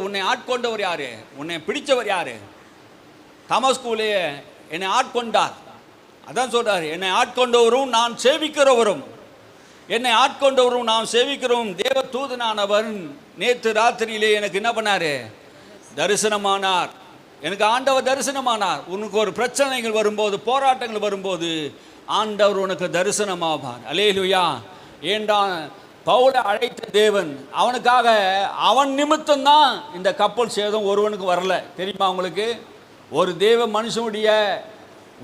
உன்னை ஆட்கொண்டவர் யாரு? உன்னை பிடிச்சவர் யாரு? தமஸ்குவிலே என்னை ஆட்கொண்டார். அதான் சொல்றாரு, என்னை ஆட்கொண்டவரும் நான் சேவிக்கிறவரும். என்னை ஆட்கொண்டவரும் நான் சேவிக்கிறவரும் தேவ தூதனானவர் நேற்று ராத்திரியிலே எனக்கு என்ன பண்ணாரு? தரிசனமானார். எனக்கு ஆண்டவர் தரிசனமானார். உனக்கு ஒரு பிரச்சனைகள் வரும்போது, போராட்டங்கள் வரும்போது ஆண்டவர் உனக்கு தரிசனமாவார். அல்லேலூயா. ஏண்டா பவுலை அழைத்த தேவன், அவனுக்காக அவன் நிமித்தம்தான் இந்த கப்பல் சேதம் ஒருவனுக்கு வரல. தெரியுமா உங்களுக்கு? ஒரு தேவ மனுஷனுடைய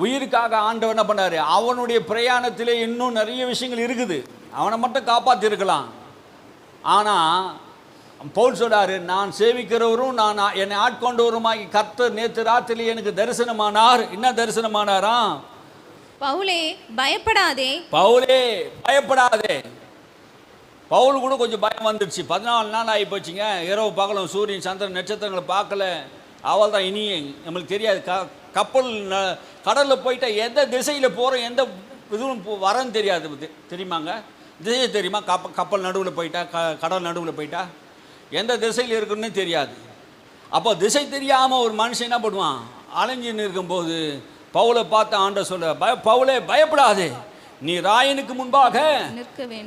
உயிருக்காக ஆண்டவர் என்ன பண்ணாரு? அவனுடைய பிரயாணத்திலே இன்னும் நிறைய விஷயங்கள் இருக்குது, அவனை மட்டும் காப்பாற்றிருக்கலாம். ஆனால் பவுல் சொல்றாரு, நான் சேவிக்கிறவரும் நான் என்னை ஆட்கொண்டவருமாகி கர்த்தர் நேற்று ராத்திரி எனக்கு தரிசனமானார். என்ன தரிசனமானாராம்? பவுலே பயப்படாதே, பவுலே பயப்படாதே. பவுல் கூட கொஞ்சம் பயம் வந்துடுச்சு. 14 நாள் ஆகி போச்சுங்க, இரவு பகலும் சூரியன் சந்திரன் நட்சத்திரங்களை பார்க்கல. அவள் தான் இனி நம்மளுக்கு தெரியாது. கப்பல் கடலில் போயிட்டா எந்த திசையில் போகிறோம், எந்த இதுவும் வரன்னு தெரியாது. தெரியுமாங்க? திசை தெரியுமா? கப்பல் நடுவில் போயிட்டா, கடல் நடுவில் போயிட்டா எந்த திசையில் இருக்குன்னு தெரியாது. அப்போ திசை தெரியாமல் ஒரு மனுஷன் என்ன பண்ணுவான்? அலைஞ்சின்னு இருக்கும்போது பவுலை பார்த்து ஆண்டவர் சொல்ற, பவுலே பயப்படாதே, நீ ராயனுக்கு முன்பாக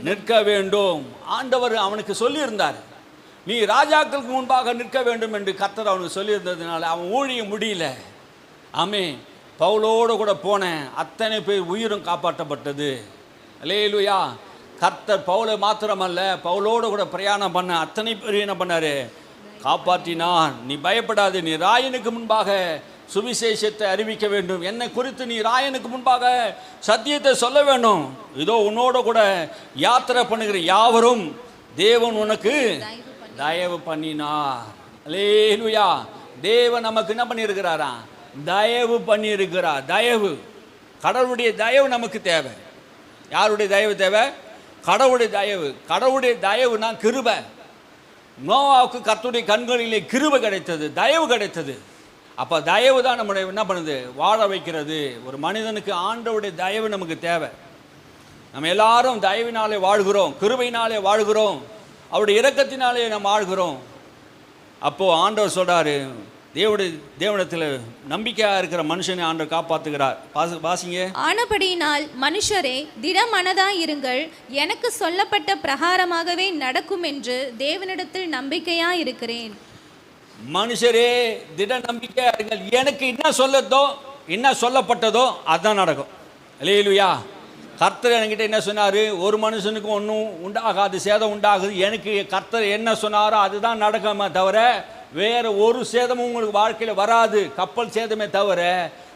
நிற்க வேண்டும். ஆண்டவர் அவனுக்கு சொல்லியிருந்தார், நீ ராஜாக்களுக்கு முன்பாக நிற்க வேண்டும் என்று கர்த்தர் அவனுக்கு சொல்லியிருந்ததுனால அவன் ஊழியம் முடியல. ஆமே, பவுலோடு கூட போன அத்தனை பேர் உயிரும் காப்பாற்றப்பட்டது. அல்லேலூயா. கர்த்தர் பவுலை மாத்திரமல்ல, பவுலோடு கூட பிரயாணம் பண்ண அத்தனை பேர் என்ன பண்ணாரு? காப்பாற்றினார். நீ பயப்படாது, நீ ராயனுக்கு முன்பாக சுவிசேஷத்தை அறிவிக்க வேண்டும். என்னை குறித்து நீ ராயனுக்கு முன்பாக சத்தியத்தை சொல்ல வேண்டும். இதோ உன்னோட கூட யாத்திரை பண்ணுகிற யாவரும் தேவன் உனக்கு தயவு பண்ணினார். அல்லேலூயா. தேவன் நமக்கு என்ன பண்ணியிருக்கிறாரா? தயவு பண்ணியிருக்கிறார். தயவு, கடவுளுடைய தயவு நமக்கு தேவை. யாருடைய தயவு தேவை? கடவுளுடைய தயவு. கடவுளுடைய தயவுனா கிருபை. நோவாவுக்கு கர்த்தருடைய கண்களிலே கிருபை கிடைத்தது, தயவு கிடைத்தது. அப்போ தயவு தான் நம்மளை என்ன பண்ணுது? வாழ வைக்கிறது. ஒரு மனிதனுக்கு ஆண்டவருடைய தயவு நமக்கு தேவை. நம்ம எல்லாரும் தயவினாலே வாழ்கிறோம், கிருபையினாலே வாழ்கிறோம், அவருடைய இரக்கத்தினாலே நம்ம வாழ்கிறோம். அப்போது ஆண்டவர் சொல்கிறாரு, தேவனிடத்தில் நம்பிக்கையாக இருக்கிற மனுஷனை ஆண்டவர் காப்பாற்றுகிறார். வாசிங்க. ஆனபடியினால் மனுஷரே திடமனதாய் இருங்கள், எனக்கு சொல்லப்பட்ட பிரகாரமாகவே நடக்கும் என்று தேவனிடத்தில் நம்பிக்கையாக இருக்கிறேன். மனுஷரே திட நம்பிக்கையாக இருங்கள், எனக்கு என்ன சொல்லதோ என்ன சொல்லப்பட்டதோ அதுதான் நடக்கும். அல்லேலூயா. கர்த்தர் என்கிட்ட என்ன சொன்னார்? ஒரு மனுஷனுக்கு ஒன்றும் உண்டாகாது, சேதம் உண்டாகுது. எனக்கு கர்த்தர் என்ன சொன்னாரோ அதுதான் நடக்குமே தவிர வேறு ஒரு சேதமும் உங்களுக்கு வாழ்க்கையில் வராது. கப்பல் சேதமே தவிர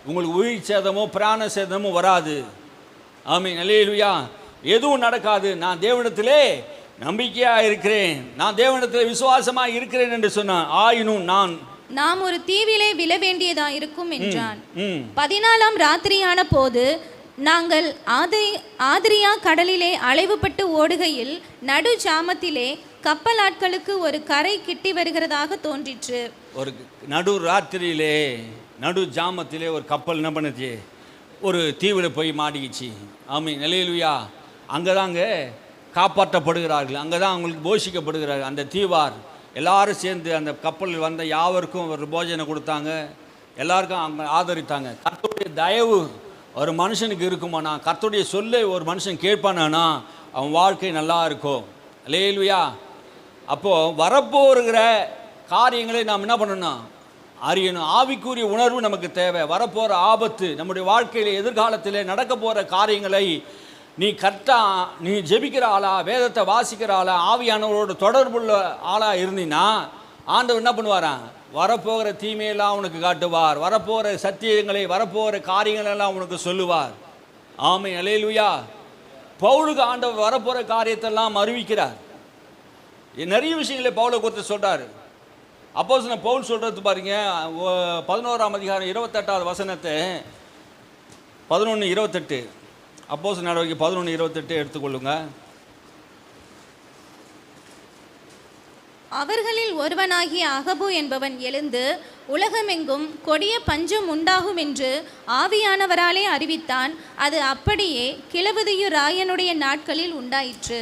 உங்களுக்கு உயிர் சேதமோ பிராண சேதமோ வராது. ஆமீன். அல்லேலூயா. எதுவும் நடக்காது. நான் தேவனிடத்திலே நம்பிக்கையாக இருக்கிறேன், நான் தேவனிடத்தில் விசுவாசமாக இருக்கிறேன் என்று சொன்னான். ஆயினும் நாம் ஒரு தீவிலே விழ வேண்டியதா இருக்கும் என்றான். 14ஆம் ராத்திரியான போது நாங்கள் ஆதிரியா கடலிலே அலைவுபட்டு ஓடுகையில் நடு ஜாமத்திலே கப்பல் ஆட்களுக்கு ஒரு கரை கிட்டி வருகிறதாக தோன்றிற்று. ஒரு நடு ராத்திரியிலே நடு ஜாமத்திலே ஒரு கப்பல் என்ன பண்ணுச்சு? ஒரு தீவில் போய் மாட்டிக்கிச்சு. ஆமீன். அல்லேலூயா. அங்கே தாங்க காப்பாற்றப்படுகிறார்கள், அங்கே தான் அவங்களுக்கு போஷிக்கப்படுகிறார்கள். அந்த தீவார் எல்லாரும் சேர்ந்து அந்த கப்பலில் வந்த யாவருக்கும் ஒரு போஜனை கொடுத்தாங்க, எல்லாருக்கும் அவங்க ஆதரித்தாங்க. கர்த்தருடைய தயவு ஒரு மனுஷனுக்கு இருக்குமானா, கர்த்தருடைய சொல்லை ஒரு மனுஷன் கேட்பானா அவன் வாழ்க்கை நல்லா இருக்கும். அல்லேலூயா. அப்போது வரப்போகிற காரியங்களை நாம் என்ன பண்ணணும்? அறியணும். ஆவிக்குரிய உணர்வு நமக்கு தேவை. வரப்போகிற ஆபத்து, நம்முடைய வாழ்க்கையில் எதிர்காலத்தில் நடக்க போகிற காரியங்களை நீ நீ ஜெபிக்கிற ஆளா, வேதத்தை வாசிக்கிற ஆளா, ஆவியானவரோட தொடர்புள்ள ஆளாக இருந்தீன்னா ஆண்டவர் என்ன பண்ணுவாரான்? வரப்போகிற தீமையெல்லாம் உனக்கு காட்டுவார், வரப்போகிற சத்தியங்களை, வரப்போகிற காரியங்களெல்லாம் உனக்கு சொல்லுவார். ஆமென். அல்லேலூயா. பவுலுக்கு ஆண்டவர் வரப்போகிற காரியத்தெல்லாம் அறிவிக்கிறார். நிறைய விஷயங்களை பவுலை குறித்து சொல்கிறார். அப்போஸ்தலன் பவுல் சொல்கிறது பாருங்க, 11ஆம் அதிகாரம் 28வது வசனத்தை 11:28 அப்போஸ்தலர் நடவடிக்கை 11:28 எடுத்துக்கொள்ளுங்க. அவர்களில் ஒருவனாகிய அகபு என்பவன் எழுந்து உலகமெங்கும் கொடிய பஞ்சம் உண்டாகும் என்று ஆவியானவராலே அறிவித்தான். அது அப்படியே கிழவதியு ராயனுடைய நாட்களில் உண்டாயிற்று.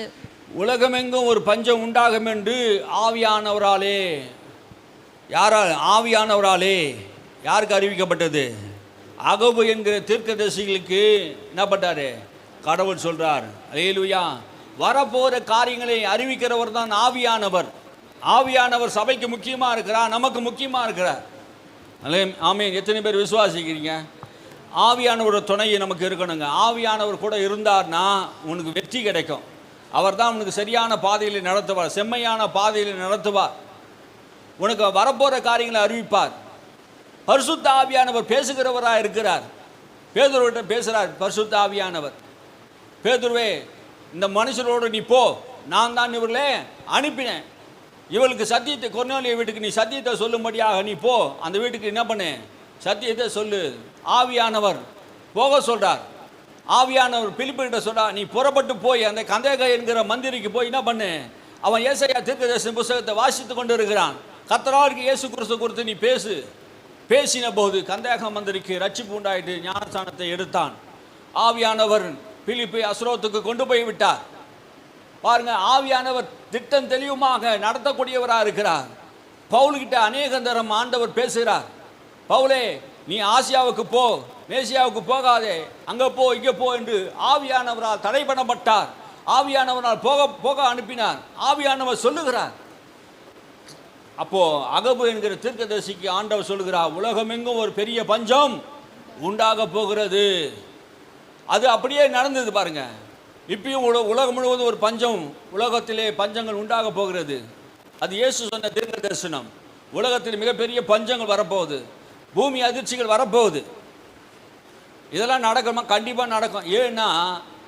உலகமெங்கும் ஒரு பஞ்சம் உண்டாகும் என்று ஆவியானவராலே, யாரால்? ஆவியானவராலே. யாருக்கு அறிவிக்கப்பட்டது? அகபு என்கிற தீர்க்கதரிசிகளுக்கு என்ன பண்ணாரு? கடவுள் சொல்றார். அல்லேலூயா. வரப்போகிற காரியங்களை அறிவிக்கிறவர் தான் ஆவியானவர். ஆவியானவர் சபைக்கு முக்கியமாக இருக்கிறார், நமக்கு முக்கியமாக இருக்கிறார். ஆமென். எத்தனை பேர் விசுவாசிக்கிறீங்க? ஆவியானவரோட துணையை நமக்கு இருக்கணுங்க. ஆவியானவர் கூட இருந்தார்னா உனக்கு வெற்றி கிடைக்கும். அவர் தான் உனக்கு சரியான பாதையில் நடத்துவார், செம்மையான பாதையில் நடத்துவார், உனக்கு வரப்போகிற காரியங்களை அறிவிப்பார். பரிசுத்த ஆவியானவர் பேசுகிறவராக இருக்கிறார். பேதுருவிட்ட பேசுகிறார் பரிசுத்த ஆவியானவர், பேதுருவே இந்த மனுஷரோடு நீ போ, நான் தான் இவர்களே அனுப்பினேன், இவளுக்கு சத்தியத்தை, கொர்நேலிய வீட்டுக்கு நீ சத்தியத்தை சொல்லும்படியாக நீ போ, அந்த வீட்டுக்கு என்ன பண்ணு, சத்தியத்தை சொல்லு. ஆவியானவர் போக சொல்கிறார். ஆவியானவர் பிலிப்புகிட்ட சொல்கிறார், நீ புறப்பட்டு போய் அந்த கந்தேகா என்கிற மந்திரிக்கு போய் என்ன பண்ணு, அவன் ஏசாயா தீர்க்கதரிசன புத்தகத்தை வாசித்து கொண்டு இருக்கிறான், கர்த்தராகிய இயேசு கிறிஸ்து குறித்து நீ பேசு. பேசின போது கந்தேகா மந்திரிக்கு ரட்சிப்பு உண்டாயிட்டு ஞானஸ்தானத்தை எடுத்தான். ஆவியானவர் பிலிப்பை அஸ்ரோத்துக்கு கொண்டு போய் விட்டார். பாருங்க, ஆவியானவர் திட்டம் தெளிவுமாக நடத்தக்கூடியவராக இருக்கிறார். பவுல்கிட்ட அநேக தரம் ஆண்டவர் பேசுகிறார், பவுலே நீ ஆசியாவுக்கு போ, மேசியாவுக்கு போகாதே, அங்கே போ இங்கே போ என்று ஆவியானவரால் தடை பண்ணப்பட்டார். ஆவியானவரால் போக போக அனுப்பினார். ஆவியானவர் சொல்லுகிறார். அப்போ அகபு என்கிற தீர்க்கதரிசிக்கு ஆண்டவர் சொல்லுகிறார், உலகமெங்கும் ஒரு பெரிய பஞ்சம் உண்டாக போகிறது. அது அப்படியே நடந்தது பாருங்க. இப்பயும் உலகம் முழுவதும் ஒரு பஞ்சம், உலகத்திலே பஞ்சங்கள் உண்டாக போகிறது. அது இயேசு சொன்ன தீர்க்க தரிசனம். உலகத்தில் மிகப்பெரிய பஞ்சங்கள் வரப்போகுது, பூமி அதிர்ச்சிகள் வரப்போகுது. இதெல்லாம் நடக்குமா? கண்டிப்பாக நடக்கும். ஏன்னா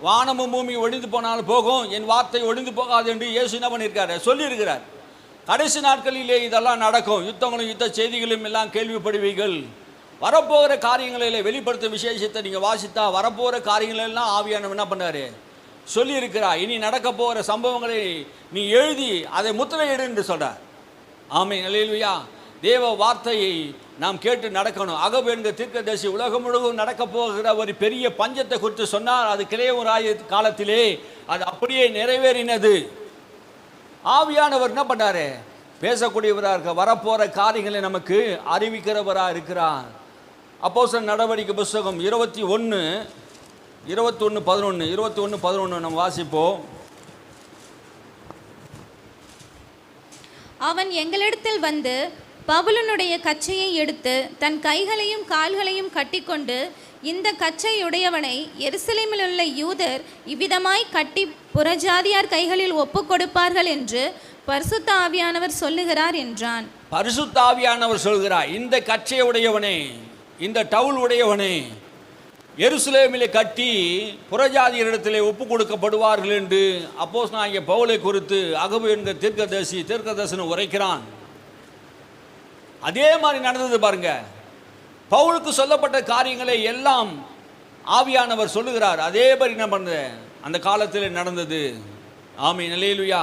வானமும் பூமி ஒழிந்து போனாலும் போகும், என் வார்த்தை ஒழிந்து போகாது என்று இயேசு என்ன பண்ணியிருக்காரு, சொல்லியிருக்கிறார். கடைசி நாட்களிலே இதெல்லாம் நடக்கும். யுத்தங்களும் யுத்த செய்திகளும் எல்லாம் கேள்விப்படுவீர்கள். வரப்போகிற காரியங்களிலே வெளிப்படுத்தும் விசேஷத்தை நீங்கள் வாசித்தா வரப்போகிற காரியங்களெல்லாம் ஆவியானவர் என்ன பண்ணார், சொல்லியிருக்கிறார். இனி நடக்க போகிற சம்பவங்களை நீ எழுதி அதை முத்திரையிடு என்று சொல்கிறார். ஆமென், அல்லேலூயா. தேவ வார்த்தையை நாம் கேட்டு நடக்கணும். அகபு என்கிற தீர்க்கதரிசி உலகம் முழுவதும் நடக்க போகிற ஒரு பெரிய பஞ்சத்தை குறித்து சொன்னார். அது கிளையவராய காலத்திலே அது அப்படியே நிறைவேறினது. ஆவியானவர் என்ன பண்ணாரு, பேசக்கூடியவராக இருக்க, வரப்போகிற காரியங்களை நமக்கு அறிவிக்கிறவராக இருக்கிறார். அப்போஸ்தலர் நடவடிக்கை புஸ்தகம் 21:11 நம்ம வாசிப்போம். அவன் எங்களிடத்தில் வந்து பவுலனுடைய கச்சையை எடுத்து தன் கைகளையும் கால்களையும் கட்டிக்கொண்டு, இந்த கச்சையுடையவனை எருசலேமில் உள்ள யூதர் இவ்விதமாய் கட்டி புறஜாதியார் கைகளில் ஒப்பு கொடுப்பார்கள் என்று பரிசுத்த ஆவியானவர் சொல்லுகிறார் என்றான். பரிசுத்த ஆவியானவர் சொல்கிறார், இந்த கச்சையுடையவனே, இந்த டவுல் உடையவனே எருசலேமிலே கட்டி புறஜாதியரிடத்திலே ஒப்பு கொடுக்கப்படுவார்கள் என்று அப்போஸ்தலனாகிய பவுலை குறித்து அகபு என்கிற தீர்க்கதரிசனம் உரைக்கிறான். அதே மாதிரி நடந்தது பாருங்க. பவுலுக்கு சொல்லப்பட்ட காரியங்களை எல்லாம் ஆவியானவர் சொல்லுகிறார். அதே மாதிரி என்ன பண்ணது அந்த காலத்தில் நடந்தது. ஆமென், அல்லேலூயா.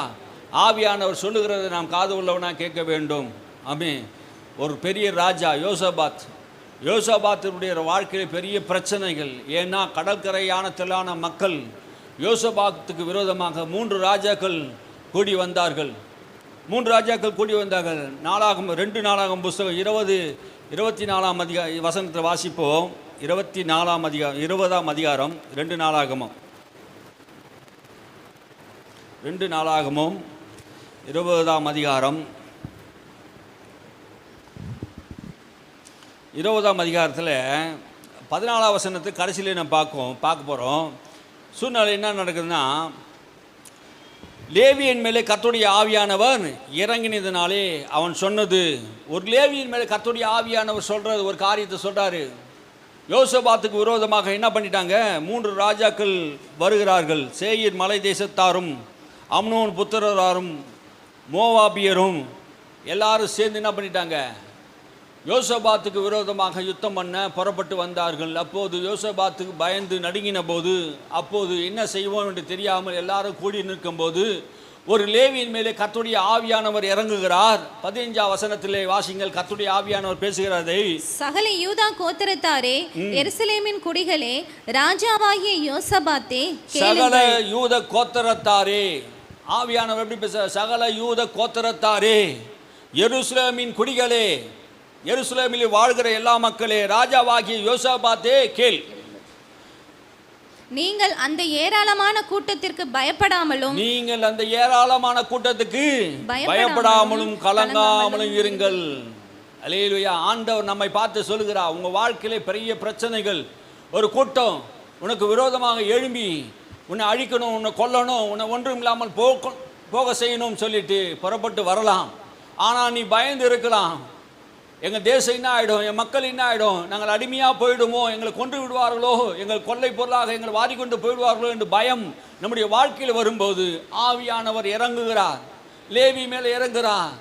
ஆவியானவர் சொல்லுகிறதை நாம் காது உள்ளவனாக கேட்க வேண்டும். ஆமென். ஒரு பெரிய ராஜா யோசபாத்தினுடைய வாழ்க்கையில் பெரிய பிரச்சனைகள். ஏன்னா கடற்கரையானத்திலான மக்கள் யோசபாத்துக்கு விரோதமாக 3 ராஜாக்கள் கூடி வந்தார்கள். 3 ராஜாக்கள் கூடி வந்தார்கள். 2 நாளாகமம் புஸ்தகம் 24 வசனத்தை வாசிப்போம். 20ஆம் அதிகாரம் 2 நாளாகமம் 20ஆம் அதிகாரம் 20ஆம் அதிகாரத்தில் 14ஆம் வசனத்துக்கு கடைசியில் நம்ம பார்க்க போகிறோம். சூழ்நிலை என்ன நடக்குதுன்னா, லேவியின் மேலே கர்த்தருடைய ஆவியானவர் இறங்கினதுனாலே அவன் சொன்னது, ஒரு லேவியின் மேலே கர்த்தருடைய ஆவியானவர் சொல்கிறது ஒரு காரியத்தை சொல்கிறாரு. யோசபாத்துக்கு விரோதமாக என்ன பண்ணிட்டாங்க, 3 ராஜாக்கள் வருகிறார்கள். சேயீர் மலை தேசத்தாரும் அம்னோன் புத்திரராரும் மோவாபியரும் எல்லாரும் சேர்ந்து என்ன பண்ணிட்டாங்க, யோசபாத்துக்கு விரோதமாக யுத்தம் பண்ண புறப்பட்டு வந்தார்கள். அப்போது யோசபாத்துக்கு பயந்து நடுங்கின போது, அப்போது என்ன செய்வோம் என்று தெரியாமல் எல்லாரும் கூடி நிற்கும்போது ஒரு லேவியின் மேலே கர்த்தருடைய ஆவியானவர் இறங்குகிறார். 15ஆம் வசனத்திலே வாசிங்கள், கர்த்தருடைய ஆவியானவர் பேசுகிறதை. சகல யூதா கோத்திரத்தாரே, எருசலேமின் குடிகளே, ராஜாவாகிய யோசபாத்தே, சகல யூத கோத்திரத்தாரே. ஆவியானவர் எப்படி பேச, சகல யூத கோத்திரத்தாரே, எருசலேமின் குடிகளே, எருசலேமில் வாழ்கிற எல்லா மக்களே, ராஜாவாகிய யோசபாத்தே கேள். நீங்கள் அந்த ஏராளமான கூட்டத்திற்கு பயப்படாமலும் பயப்படாமலும் கலங்காமலும் இருங்கள். அல்லேலூயா. ஆண்டவர் நம்மை பார்த்து சொல்லுகிறார், உங்க வாழ்க்கையிலே பெரிய பிரச்சனைகள், ஒரு கூட்டம் உனக்கு விரோதமாக எழும்பி உன்னை அழிக்கணும், உன்னை கொல்லணும், உன்னை ஒன்றும் இல்லாமல் போக செய்யணும்னு சொல்லிட்டு புறப்பட்டு வரலாம். ஆனால் நீ பயந்து இருக்கலாம், எங்கள் தேசம் என்ன ஆகிடும், என் மக்கள் என்ன ஆகிடும், நாங்கள் அடிமையாக போயிடுமோ, எங்களை கொன்று விடுவார்களோ, எங்கள் கொள்ளை பொருளாக எங்களை வாரிக்கொண்டு போயிடுவார்களோ என்று பயம் நம்முடைய வாழ்க்கையில் வரும்போது ஆவியானவர் இறங்குகிறார், லேவி மேலே இறங்குகிறார்.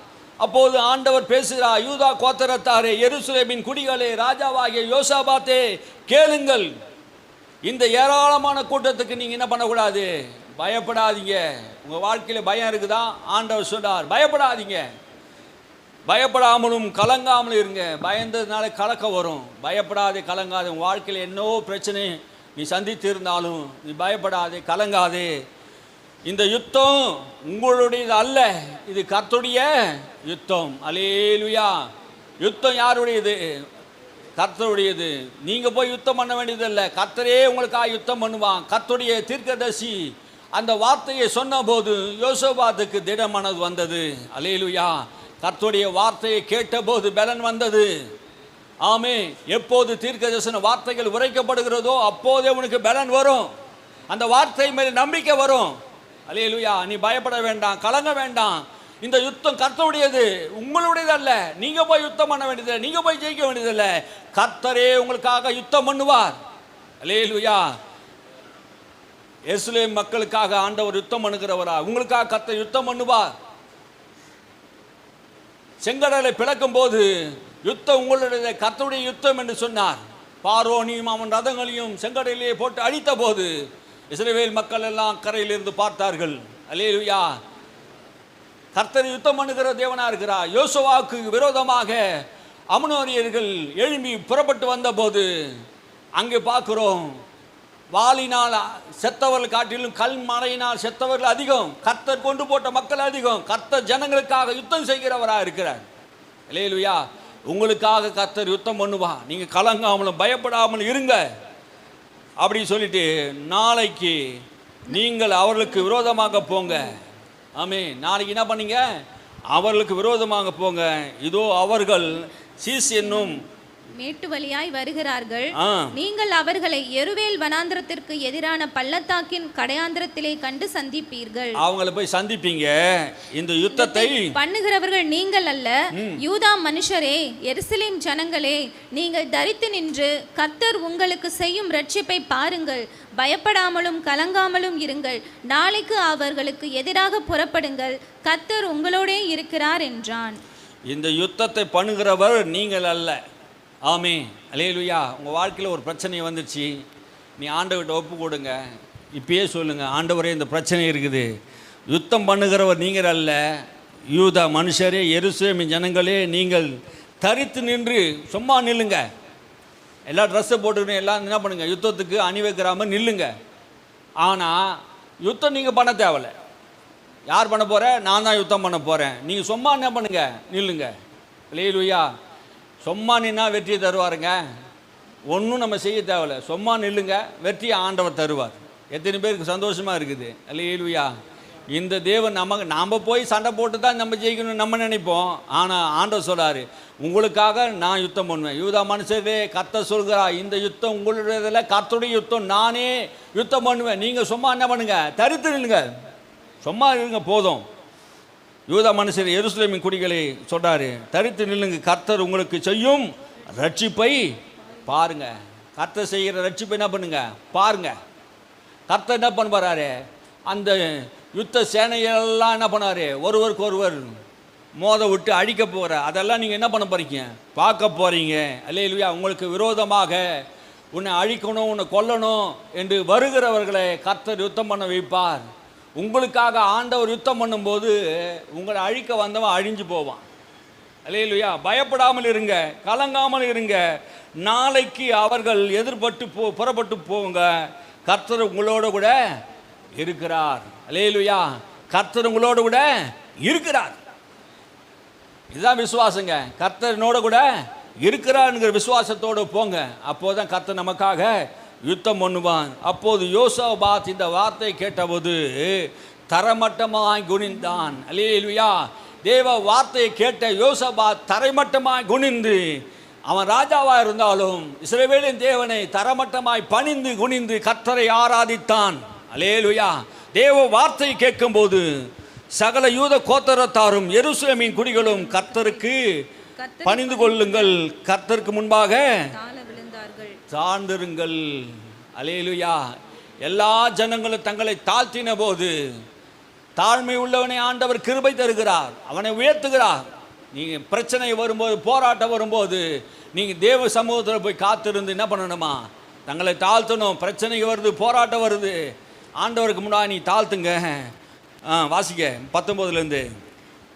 அப்போது ஆண்டவர் பேசுகிறார், யூதா கோத்திரத்தாரே, எருசலேமின் குடிகளே, ராஜாவாகிய யோசாபாத்தே, கேளுங்கள். இந்த ஏராளமான கூட்டத்துக்கு நீங்கள் என்ன பண்ணக்கூடாது, பயப்படாதீங்க. உங்கள் வாழ்க்கையில் பயம் இருக்குதா, ஆண்டவர் சொல்றார் பயப்படாதீங்க, பயப்படாமலும் கலங்காமலும் இருங்க. பயந்ததுனால கலக்கம் வரும், பயப்படாதே கலங்காதே. உங்கள் வாழ்க்கையில் என்னவோ பிரச்சனை நீ சந்தித்து இருந்தாலும் நீ பயப்படாதே கலங்காதே. இந்த யுத்தம் உங்களுடையது அல்ல, இது கர்த்தருடைய யுத்தம். அல்லேலூயா. யுத்தம் யாருடையது, கர்த்தருடையது. நீங்கள் போய் யுத்தம் பண்ண வேண்டியதில்லை, கர்த்தரே உங்களுக்காக யுத்தம் பண்ணுவான். கர்த்தருடைய தீர்க்கதரிசி அந்த வார்த்தையை சொன்னபோது யோசபாத்துக்கு திடமனது வந்தது. அல்லேலூயா. கர்த்தருடைய வார்த்தையை கேட்டபோது பலன் வந்தது. ஆமே. எப்போது தீர்க்கதரிசன வார்த்தைகள் உரைக்கப்படுகிறதோ அப்போதே உனக்கு பலன் வரும், அந்த வார்த்தை மேல் நம்பிக்கை வரும். அல்லேலூயா. நீ பயப்பட வேண்டாம், கலங்க வேண்டாம். இந்த யுத்தம் கர்த்தருடையது, உங்களுடையது அல்ல. நீங்க போய் யுத்தம் பண்ண வேண்டியதில்லை, நீங்க போய் ஜெயிக்க வேண்டியதில்லை. கர்த்தரே உங்களுக்காக யுத்தம் பண்ணுவார். அல்லேலூயா. எருசலேம் மக்களுக்காக ஆண்டவர் யுத்தம் பண்ணுகிறவரா, உங்களுக்காக கர்த்தர் யுத்தம் பண்ணுவார். செங்கடலை பிளக்கும் போது யுத்தம் உங்களுடைய கர்த்தருடைய யுத்தம் என்று சொன்னார். பார்வோனையும் அவன் ரதங்களையும் செங்கடலையே போட்டு அழித்த போது இஸ்ரவேல் மக்கள் எல்லாம் கரையிலிருந்து பார்த்தார்கள். அல்லேலூயா. கர்த்தர் யுத்தம் பண்ணுகிற தேவனா இருக்கிறார். யோசுவாவுக்கு விரோதமாக அம்மோனியர்கள் எழும்பி புறப்பட்டு வந்தபோது அங்கே பார்க்கிறோம், வாளினால் செத்தவர்கள் காட்டிலும் கல் மழையினால் செத்தவர்கள் அதிகம், கர்த்தர் கொண்டு போட்ட மக்கள் அதிகம். கர்த்தர் ஜனங்களுக்காக யுத்தம் செய்கிறவராக இருக்கிறார். அல்லேலூயா. உங்களுக்காக கர்த்தர் யுத்தம் பண்ணுவா, நீங்க கலங்காமலும் பயப்படாமலும் இருங்க அப்படி சொல்லிட்டு, நாளைக்கு நீங்கள் அவர்களுக்கு விரோதமாக போங்க. ஆமே. நாளைக்கு என்ன பண்ணீங்க, அவர்களுக்கு விரோதமாக போங்க. இதோ அவர்கள் சீஸ் என்னும் மேட்டு வழியாய் வருகிறார்கள், நீங்கள் அவர்களை எருவேல் வனாந்திரத்திற்கு எதிரான பள்ளத்தாக்கின் கடையாந்திரத்திலே கண்டு சந்திப்பீர்கள். அவங்களை போய் சந்திப்பீங்க. இந்த யுத்தத்தை பண்ணுகிறவர்கள் நீங்கள் அல்ல, யூதா மனுஷரே, எருசலேம் ஜனங்களே, நீங்கள் தரித்து நின்று கர்த்தர் உங்களுக்கு செய்யும் ரட்சிப்பை பாருங்கள். பயப்படாமலும் கலங்காமலும் இருங்கள். நாளைக்கு அவர்களுக்கு எதிராக புறப்படுங்கள், கர்த்தர் உங்களோடே இருக்கிறார் என்றான். இந்த யுத்தத்தை பண்ணுகிறவர் நீங்கள் அல்ல. ஆமே. அல்லேலூயா. உங்கள் வாழ்க்கையில் ஒரு பிரச்சனை வந்துடுச்சு, நீ ஆண்டவர்கிட்ட ஒப்பு கொடுங்க. இப்பயே சொல்லுங்கள், ஆண்டவரே இந்த பிரச்சனை இருக்குது, யுத்தம் பண்ணுகிறவர் நீங்கள் அல்ல, யூதா மனுஷரே, எருசலேம் ஜனங்களே, நீங்கள் தரித்து நின்று சும்மா நில்லுங்க. எல்லா ட்ரெஸ்ஸை போட்டுக்கணும், எல்லாம் என்ன பண்ணுங்க, யுத்தத்துக்கு அணிவைக்கிறாமல் நில்லுங்க. ஆனால் யுத்தம் நீங்கள் பண்ண தேவையில்லை. யார் பண்ண போகிற, நான் தான் யுத்தம் பண்ண போகிறேன். நீங்கள் சும்மா என்ன பண்ணுங்க, நில்லுங்க. அல்லேலூயா. சும்மா நின்னா வெற்றியை தருவாருங்க. ஒன்றும் நம்ம செய்ய தேவையில்லை, சும்மா நில்லுங்க, வெற்றியை ஆண்டவர் தருவார். எத்தனை பேருக்கு சந்தோஷமாக இருக்குது. அல்லேலூயா. இந்த தேவன் நாம் போய் சண்டை போட்டு தான் நம்ம ஜெயிக்கணும்னு நம்ம நினைப்போம். ஆனால் ஆண்டவர் சொல்கிறாரு, உங்களுக்காக நான் யுத்தம் பண்ணுவேன். யூதா மனுஷரே, கர்த்தர் சொல்கிறா, இந்த யுத்தம் உங்களுடையதில், கர்த்தருடைய யுத்தம், நானே யுத்தம் பண்ணுவேன். நீங்கள் சும்மா என்ன பண்ணுங்க, தரித்து நில்லுங்க, சும்மா இருங்க போதும். யூதா மனுஷர், எருசலேமின் குடிகளை சொல்றாரு, தரித்து நில்லுங்க, கர்த்தர் உங்களுக்கு செய்யும் ரட்சிப்பை பாருங்க. கர்த்தர் செய்கிற ரட்சிப்பை என்ன பண்ணுங்க, பாருங்க. கர்த்தர் என்ன பண்ண போறாரு, அந்த யுத்த சேனையெல்லாம் என்ன பண்ணாரு, ஒருவருக்கு ஒருவர் மோத விட்டு அழிக்க போகிற, அதெல்லாம் நீங்கள் என்ன பண்ண போறீங்க, பார்க்க போறீங்க. அல்லேலூயா. உங்களுக்கு விரோதமாக உன்னை அழிக்கணும், உன்னை கொல்லணும் என்று வருகிறவர்களை கர்த்தர் யுத்தம் பண்ண வைப்பார். உங்களுக்காக ஆண்டவர் யுத்தம் பண்ணும்போது உங்களை அழிக்க வந்தவன் அழிஞ்சு போவான். அல்லேலூயா. பயப்படாமல் இருங்க, கலங்காமல் இருங்க. நாளைக்கு அவர்கள் எதிர்பட்டு புறப்பட்டு போங்க, கர்த்தர் உங்களோட கூட இருக்கிறார். அல்லேலூயா. கர்த்தர் உங்களோட கூட இருக்கிறார். இதுதான் விசுவாசங்க. கர்த்தரினோட கூட இருக்கிறார்ங்கிற விசுவாசத்தோடு போங்க. அப்போதான் கர்த்தர் நமக்காக யுத்தம் பண்ணுவான். அப்போது யோசபாத் இந்த வார்த்தை கேட்டபோது தரமட்டமாய் குனிந்தான். அல்லேலூயா. தேவ வார்த்தையை கேட்ட யோசபாத் தரைமட்டமாய் குனிந்து, அவன் ராஜாவாக இருந்தாலும் இஸ்ரவேலின் தேவனை தரமட்டமாய் பணிந்து குனிந்து கர்த்தரை ஆராதித்தான். அல்லேலூயா. தேவ வார்த்தை கேட்கும்போது சகல யூத கோத்திரத்தாரும் எருசலேமின் குடிகளும் கர்த்தருக்கு பணிந்து கொள்ளுங்கள், கர்த்தருக்கு முன்பாக தாழ விழுந்தார்கள். தாழ்ந்திருங்கள். அல்லேலூயா. எல்லா ஜனங்களும் தங்களை தாழ்த்தின போது தாழ்மை உள்ளவனை ஆண்டவர் கிருபை தருகிறார், அவனை உயர்த்துகிறார். நீங்கள் பிரச்சனை வரும்போது, போராட்டம் வரும்போது நீங்கள் தேவ சமூகத்தில் போய் காத்திருந்து என்ன பண்ணணுமா? தங்களை தாழ்த்தணும். பிரச்சனை வருது, போராட்டம் வருது, ஆண்டவருக்கு முன்னாடி நீ தாழ்த்துங்க. வாசிக்க 19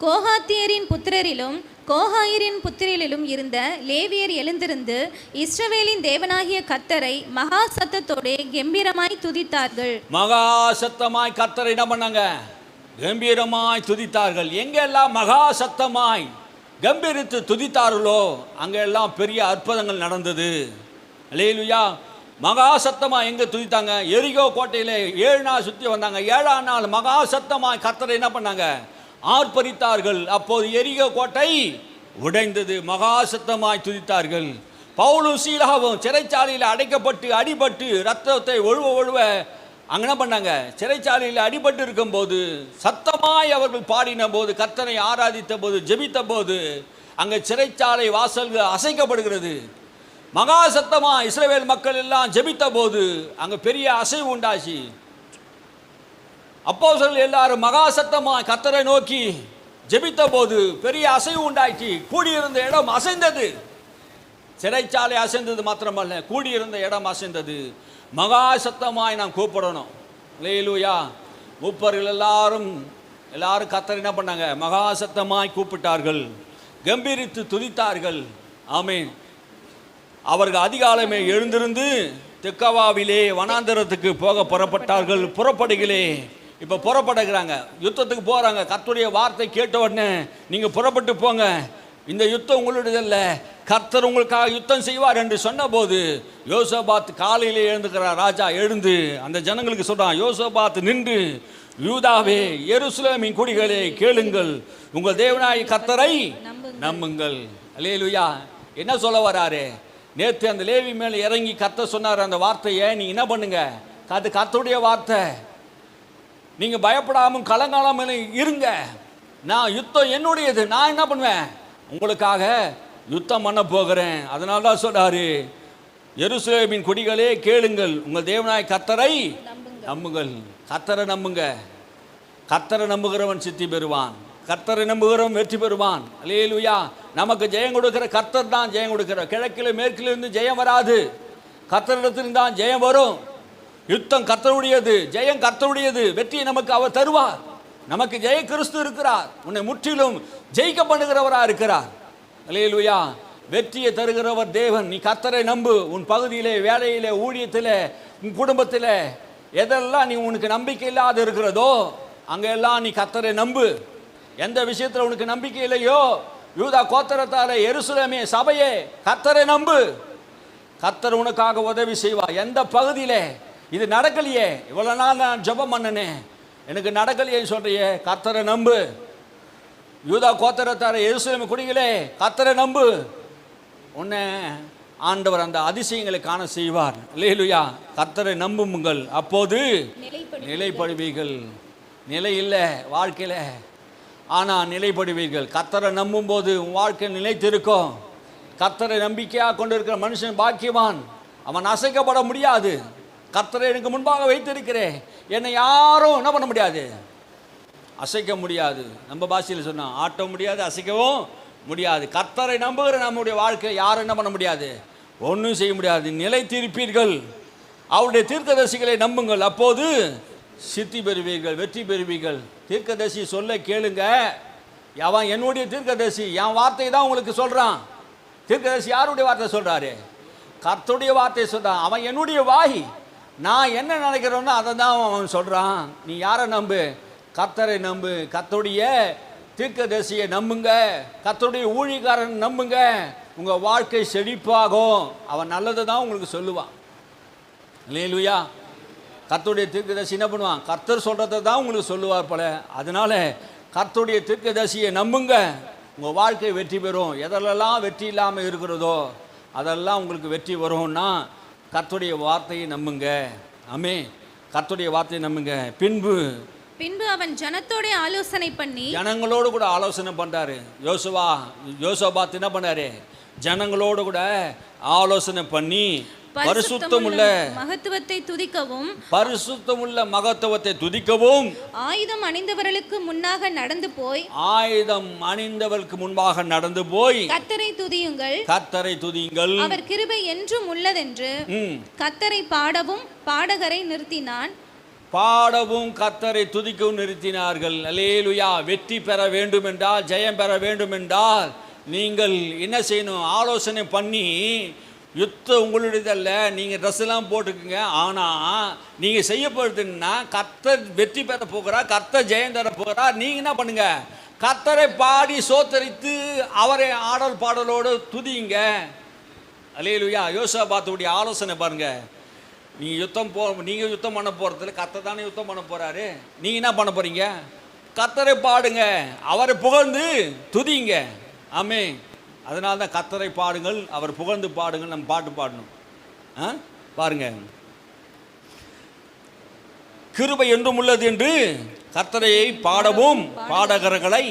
கோகாத்தியரின் புத்திரரிலும் கோகாயிரின் புத்திரிலும் இருந்த லேவியர் எழுந்திருந்து இஸ்ரவேலின் தேவனாகிய கர்த்தரை மகா சத்தத்தோடே கம்பீரமாய் துதித்தார்கள். மகா சத்தமாய் கர்த்தரை என்ன பண்ணாங்க? கம்பீரமாய் துதித்தார்கள். எங்கெல்லாம் மகா சத்தமாய் கம்பீரித்து துதித்தார்களோ அங்கெல்லாம் பெரிய அற்புதங்கள் நடந்தது. அல்லேலூயா. மகா சத்தமாக எங்கே துதித்தாங்க? எரிகோ கோட்டையில் 7 நாள் சுற்றி வந்தாங்க. 7ஆம் நாள் மகா சத்தமாய் கர்த்தரை என்ன பண்ணாங்க? ஆர்ப்பரித்தார்கள். அப்போது எரிகோ கோட்டை உடைந்தது. மகா சத்தமாய் துதித்தார்கள். பவுலும் சீலாவும் சிறைச்சாலையில் அடைக்கப்பட்டு அடிபட்டு ரத்தத்தை ஒழுவ அங்கே என்ன பண்ணாங்க? சிறைச்சாலையில் அடிபட்டு இருக்கும்போது சத்தமாய் அவர்கள் பாடின போது, கர்த்தரை ஆராதித்த போது, ஜெபித்த போது அங்கே சிறைச்சாலை வாசல்கள் அசைக்கப்படுகிறது. மகா சத்தமா இஸ்ரவேல் மக்கள் எல்லாம் ஜெபித்த போது அங்கே பெரிய அசைவு உண்டாச்சு. அப்போஸ்தலர்கள் எல்லாரும் மகா சத்தமா கர்த்தரை நோக்கி ஜெபித்த போது பெரிய அசைவு உண்டாச்சு. கூடியிருந்த இடம் அசைந்தது. சிறைச்சாலை அசைந்தது மாத்திரமல்ல, கூடியிருந்த இடம் அசைந்தது. மகா சத்தமாய் நாம் கூப்பிடணும். அல்லேலூயா. மூப்பர்கள் எல்லாரும் கர்த்தரை என்ன பண்ணாங்க? மகா சத்தமாய் கூப்பிட்டார்கள், கம்பீரித்து துதித்தார்கள். ஆமென். அவர்கள் அதிகாலமே எழுந்திருந்து தெக்கவாவிலே வனாந்தரத்துக்கு போக புறப்பட்டார்கள். புறப்படுகளே இப்போ புறப்படுகிறாங்க, யுத்தத்துக்கு போகிறாங்க. கர்த்தருடைய வார்த்தை கேட்ட உடனே நீங்கள் புறப்பட்டு போங்க, இந்த யுத்தம் உங்களுடையதல்ல, கர்த்தர் உங்களுக்காக யுத்தம் செய்வார் என்று சொன்னபோது யோசபாத் காலையிலே எழுந்துக்கிறார். ராஜா எழுந்து அந்த ஜனங்களுக்கு சொல்கிறான், யோசபாத் நின்று, யூதாவே எருசலேமின் குடிகளே கேளுங்கள், உங்கள் தேவனாய் கர்த்தரை நம்புங்கள். அல்லேலூயா. என்ன சொல்ல வராரு? நேற்று அந்த லேவி மேலே இறங்கி கர்த்தர் சொன்னார் அந்த வார்த்தையை. நீ என்ன பண்ணுங்க? அது கர்த்தருடைய வார்த்தை. நீங்கள் பயப்படாமல் கலங்காலாமல் இருங்க. நான் யுத்தம் என்னுடையது, நான் என்ன பண்ணுவேன்? உங்களுக்காக யுத்தம் பண்ண போகிறேன். அதனால தான் சொல்றாரு, எருசலேமின் குடிகளே கேளுங்கள், உங்கள் தேவனாய் கர்த்தரை நம்புங்கள். கர்த்தரை நம்புங்க. கர்த்தரை நம்புகிறவன் சித்தி பெறுவான், கர்த்தரை நம்புகிறவன் வெற்றி பெறுவான். அல்லேலூயா. நமக்கு ஜெயம் கொடுக்கிற கர்த்தர் தான் ஜெயம் கொடுக்கிறார். கிழக்கில் மேற்கிலிருந்து ஜெயம் வராது, கர்த்தரிடத்திலிருந்து தான் ஜெயம் வரும். யுத்தம் கர்த்தருடையது, ஜெயம் கர்த்தருடையது. வெற்றியை நமக்கு அவர் தருவார். நமக்கு ஜெய கிறிஸ்து இருக்கிறார், உன்னை முற்றிலும் ஜெயிக்க பண்ணுகிறவராக இருக்கிறார். அல்லேலூயா. வெற்றியை தருகிறவர் தேவன். நீ கர்த்தரை நம்பு. உன் பகுதியிலே, வேலையிலே, ஊழியத்தில், உன் குடும்பத்தில் எதெல்லாம் நீ உனக்கு நம்பிக்கை இல்லாத இருக்கிறதோ அங்கெல்லாம் நீ கர்த்தரை நம்பு. எந்த விஷயத்தில் உனக்கு நம்பிக்கை இல்லையோ, யூதா கோத்திரத்தாரே, எருசலேமே, சபையே, கர்த்தரை நம்பு. கர்த்தர் உனக்காக உதவி செய்வார். எந்த பகுதியில் இது நடக்கலையே, இவ்வளோ நாள் நான் ஜெபம் பண்ணனே, எனக்கு நடக்கலையேன்னு சொல்றியே, கர்த்தரை நம்பு. யூதா கோத்திரத்தாரே, எருசலேம் குடிகளே, கர்த்தரை நம்பு. உன்னை ஆண்டவர் அந்த அதிசயங்களை காண செய்வார். அல்லேலூயா. கர்த்தரை நம்புங்கள், அப்போது நிலைப்படுவீர்கள். நிலை இல்லை வாழ்க்கையில், ஆனால் நிலைப்படுவீர்கள். கர்த்தரை நம்பும்போது உன் வாழ்க்கை நிலைத்திருக்கும். கர்த்தரை நம்பிக்கையாக கொண்டு இருக்கிற மனுஷன் பாக்கியவான். அவன் அசைக்கப்பட முடியாது. கர்த்தரை எனக்கு முன்பாக வைத்திருக்கிறேன், என்னை யாரும் என்ன பண்ண முடியாது, அசைக்க முடியாது. நம்ம பாஷையில் சொன்னால் ஆட்ட முடியாது, அசைக்கவும் முடியாது. கர்த்தரை நம்புகிற நம்முடைய வாழ்க்கை யாரும் என்ன பண்ண முடியாது, ஒன்றும் செய்ய முடியாது. நிலைத்திருப்பீர்கள். அவருடைய தீர்க்கதரிசிகளை நம்புங்கள், அப்போது சித்தி பெறுவீர்கள், வெற்றி பெறுவீர்கள். தீர்க்கதரிசி சொல்ல கேளுங்க. அவன் என்னுடைய தீர்க்கதரிசி, என் வார்த்தை தான் உங்களுக்கு சொல்கிறான். தீர்க்கதரிசி யாருடைய வார்த்தை சொல்கிறாரு? கர்த்தருடைய வார்த்தையை சொல்கிறான். அவன் என்னுடைய வாய், நான் என்ன நினைக்கிறோன்னா அதை தான் அவன் சொல்கிறான். நீ யாரை நம்பு? கர்த்தரை நம்பு. கர்த்தருடைய தீர்க்கதரிசியை நம்புங்க, கர்த்தருடைய ஊழியக்காரன் நம்புங்க. உங்கள் வாழ்க்கை செழிப்பாகும். அவன் நல்லதை தான் உங்களுக்கு சொல்லுவான். அல்லேலூயா. கர்த்தருடைய தீர்க்கதரிசி என்ன பண்ணுவான்? கர்த்தர் சொல்கிறத தான் உங்களுக்கு சொல்லுவார் போல. அதனால கர்த்தருடைய தீர்க்கதரிசியை நம்புங்க, உங்கள் வாழ்க்கை வெற்றி பெறும். எதெல்லாம் வெற்றி இல்லாமல் இருக்கிறதோ அதெல்லாம் உங்களுக்கு வெற்றி வரும்னா கர்த்தருடைய வார்த்தையை நம்புங்க. ஆமென். கர்த்தருடைய வார்த்தையை நம்புங்க. பின்பு அவன் ஜனத்தோட ஆலோசனை பண்ணி, ஜனங்களோடு கூட ஆலோசனை பண்றாரு. யோசபாத் என்ன பண்ணாரு? ஜனங்களோடு கூட ஆலோசனை பண்ணி பரிசுத்தமுள்ள மகத்துவத்தை துதிக்கவும், பரிசுத்தமுள்ள மகத்துவத்தை துதிக்கவும், ஆயுதம் அணிந்தவர்களுக்கு முன்னாக நடந்து போய், ஆயுதம் அணிந்தவர்களுக்கு முன்பாக நடந்து போய், கர்த்தரை துதியுங்கள், கர்த்தரை துதியுங்கள், அவர் கிருபை என்றும் உள்ளதென்று கர்த்தரை பாடவும் பாடகரை நிறுத்தினான். பாடவும் கர்த்தரை துதிக்கவும் நிறுத்தினார்கள். அல்லேலூயா. வெற்றி பெற வேண்டும் என்றால், ஜெயம் பெற வேண்டும் என்றால் நீங்கள் என்ன செய்யணும்? ஆலோசனை பண்ணி, யுத்தம் உங்களுடையதல்ல, நீங்கள் ட்ரெஸ் எல்லாம் போட்டுக்குங்க, ஆனால் நீங்கள் செய்யப்படுதுன்னா கர்த்தர் வெற்றி பெற போகிறார், கர்த்தர் ஜெயம் தர போகிறார். நீங்கள் என்ன பண்ணுங்க? கர்த்தரை பாடி சோத்தரித்து அவரை ஆடல் பாடலோடு துதியுங்க. அல்லேலூயா. யோசபாத்துடைய ஆலோசனை பாருங்க. நீங்கள் யுத்தம் பண்ண போகிறதுல கர்த்தர் தானே யுத்தம் பண்ண போகிறாரு. நீங்கள் என்ன பண்ண போகிறீங்க? கர்த்தரை பாடுங்க, அவரை புகழ்ந்து துதிங்க. ஆமே. அதனால தான் கர்த்தரை பாடுங்கள், அவர் புகழ்ந்து பாடுங்கள். நம்ம பாட்டு பாடணும். பாருங்க, கிருபை என்றும் உள்ளது என்று கர்த்தரை பாடவும் பாடகர்களை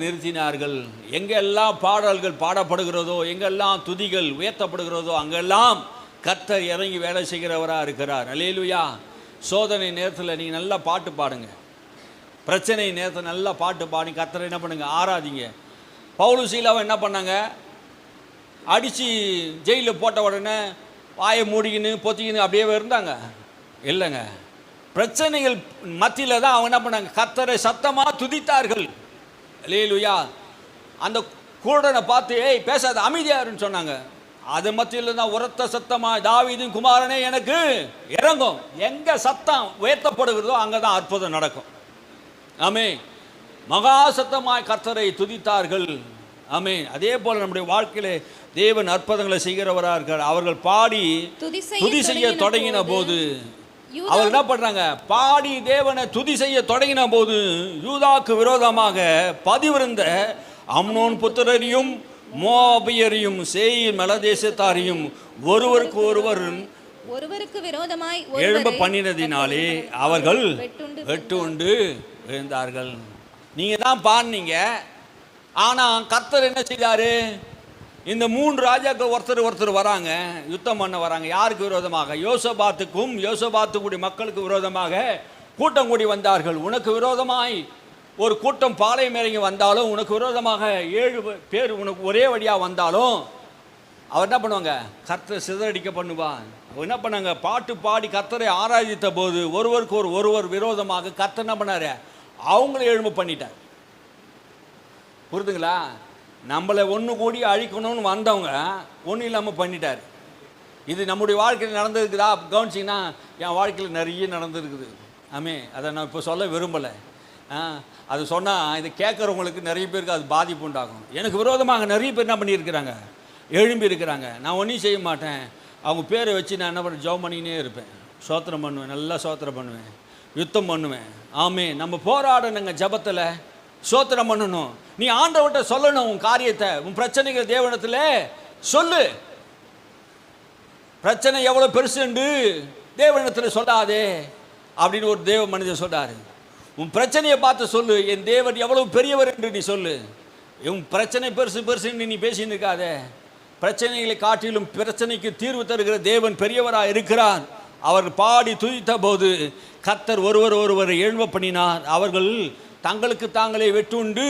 நிறுத்தினார்கள். எங்கெல்லாம் பாடல்கள் பாடப்படுகிறதோ, எங்கெல்லாம் துதிகள் உயர்த்தப்படுகிறதோ, அங்கெல்லாம் கர்த்தர் இறங்கி வேலை செய்கிறவராக இருக்கிறார். அல்லேலூயா. சோதனை நேரத்தில் நீங்கள் நல்லா பாட்டு பாடுங்க. பிரச்சனை நேரத்தில் நல்லா பாட்டு பாடி கர்த்தரை என்ன பண்ணுங்க? ஆராதிங்க. பவுலும் சீலாவும் என்ன பண்ணாங்க? அடித்து ஜெயிலில் போட்ட உடனே வாயை மூடிக்கின்னு பொத்திக்கின்னு அப்படியே இருந்தாங்க? இல்லைங்க. பிரச்சனைகள் மத்தியில் தான் அவங்க என்ன பண்ணாங்க? கர்த்தரை சத்தமாக துதித்தார்கள். அல்லேலூயா. அந்த கூடனை பார்த்து, ஏய் பேசாத, அமைதியாருன்னு சொன்னாங்க. அது மத்தியில் தான் உரத்த சத்தமாக, தாவீதின் குமாரனே எனக்கு இறங்கும். எங்கே சத்தம் உயர்த்தப்படுகிறதோ அங்கே தான் அற்புதம் நடக்கும். ஆமே. மகா சத்தமாய் கர்த்தரை துதித்தார்கள். ஆமே. அதே போல நம்முடைய வாழ்க்கையிலே தேவன் அற்புதங்களை செய்கிறவராக இருக்கிறார். அவர்கள் பாடி துதி செய்ய தொடங்கின போது அவர் என்ன பண்றாங்க? பாடி தேவனை துதி செய்ய தொடங்கின போது யூதாக்கு விரோதமாக பதிவிருந்த அம்னோன் புத்திரரையும் மோபியரையும் சேயீர் மலைதேசத்தாரையும் ஒருவருக்கு விரோதமாய் எழும்ப பண்ணினதினாலே அவர்கள் வெட்டுண்டு விழுந்தார்கள். நீங்க தான் பாடினீங்க, ஆனா கர்த்தர் என்ன செய்தாரு? இந்த 3 ராஜாக்கள் ஒருத்தர் வராங்க, யுத்தம் பண்ண வராங்க. யாருக்கு விரோதமாக? யோசபாத்துக்குடைய மக்களுக்கு விரோதமாக கூட்டம் கூடி வந்தார்கள். உனக்கு விரோதமாய் ஒரு கூட்டம் பாளையம் இறங்கி வந்தாலும், உனக்கு விரோதமாக 7 பேர் உனக்கு ஒரே வழியாக வந்தாலும், அவர் என்ன பண்ணுவாங்க? கர்த்தர் சிதறடிக்க பண்ணுவான். அவர் என்ன பண்ணாங்க? பாட்டு பாடி கர்த்தரை ஆராதித்த போது ஒருவருக்கு ஒருவர் விரோதமாக கர்த்தர் என்ன பண்ணாரு? அவங்கள எழும்ப பண்ணிட்டார். புரிதுங்களா? நம்மளை ஒன்று கூடி அழிக்கணும்னு வந்தவங்க ஒன்றும் இல்லாமல் பண்ணிட்டார். இது நம்முடைய வாழ்க்கையில் நடந்திருக்குதா? கவனிச்சிங்கன்னா என் வாழ்க்கையில் நிறைய நடந்திருக்குது. ஆமே. அதை நான் இப்போ சொல்ல விரும்பலை. அது சொன்னால் இதை கேட்குறவங்களுக்கு நிறைய பேருக்கு அது பாதிப்பு உண்டாகும். எனக்கு விரோதமாக நிறைய பேர் என்ன பண்ணியிருக்கிறாங்க? எழும்பி இருக்கிறாங்க. நான் ஒன்றும் செய்ய மாட்டேன், அவங்க பேரை வச்சு நான் என்ன பண்ண ஜெபம் பண்ணினே இருப்பேன், சோத்திரம் பண்ணுவேன், நல்லா சோத்திரம் பண்ணுவேன், யுத்தம் பண்ணுவேன். ஆமே. நம்ம போராடணுங்க. ஜபத்தில் சோத்திரம் பண்ணணும். நீ ஆண்டவர்கிட்ட சொல்லணும் உன் காரியத்தை, உன் பிரச்சனைகள் தேவனிடத்தில் சொல்லு. பிரச்சனை எவ்வளோ பெருசுண்டு தேவனிடத்தில் சொல்லாதே அப்படின்னு ஒரு தேவ மனிதர் சொல்றாரு. உன் பிரச்சனையை பார்த்து சொல்லு, என் தேவன் எவ்வளவு பெரியவர் என்று நீ சொல்லு. உன் பிரச்சனை பெருசுன்னு நீ பேசின்னு இருக்காதே. பிரச்சனைகளை காட்டிலும் பிரச்சனைக்கு தீர்வு தருகிற தேவன் பெரியவராக இருக்கிறார். அவர் பாடி துதித்த போது கர்த்தர் ஒருவர் எழும்ப பண்ணினார். அவர்கள் தங்களுக்கு தாங்களே வெட்டுண்டு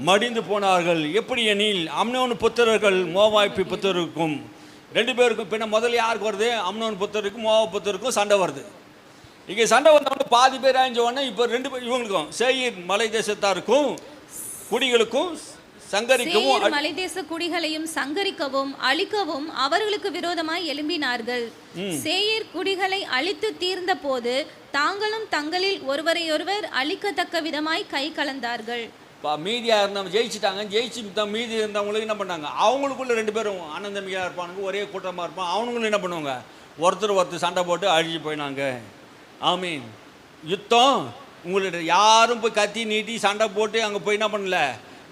மடிந்து போனார்கள். எப்படி எனில் அம்னோன் புத்திரர்கள் மோவாப் புத்திரருக்கும் 2 பேருக்கும் பின்ன முதல்ல யாருக்கு வருது? அம்னோன் புத்திரருக்கும் மோவாப் புத்திரருக்கும் சண்டை வருது. இங்கே சண்டை வந்தவங்க பாதி பேர் அழிஞ்ச உடனே இப்போ 2 பேர் இவங்களுக்கும் சேயீர் மலை தேசத்தாருக்கும் குடிகளுக்கும் சங்கரிக்கவும், மலைதேச குடிகளையும் சங்கரிக்கவும் அழிக்கவும் அவர்களுக்கு விரோதமாய் எழும்பினார்கள். சேயீர் குடிகளை அழித்து தீர்ந்த போது தாங்களும் தங்களில் ஒருவரையொருவர் அழிக்கத்தக்க விதமாய் கை கலந்தார்கள். மீதியா இருந்தவங்க ஜெயிச்சுட்டாங்க. ஜெயிச்சு மீதி இருந்தவங்களுக்கு என்ன பண்ணாங்க? அவங்களுக்குள்ள 2 பேரும் அண்ணன் தம்பியாக இருப்பானுங்க, ஒரே கூட்டமாக இருப்பான். அவங்களும் என்ன பண்ணுவாங்க? ஒருத்தர் சண்டை போட்டு அழிஞ்சு போயினாங்க. ஆமீன். யுத்தம் உங்களுடைய யாரும் போய் கத்தி நீட்டி சண்டை போட்டு அங்கே போய் என்ன பண்ணல,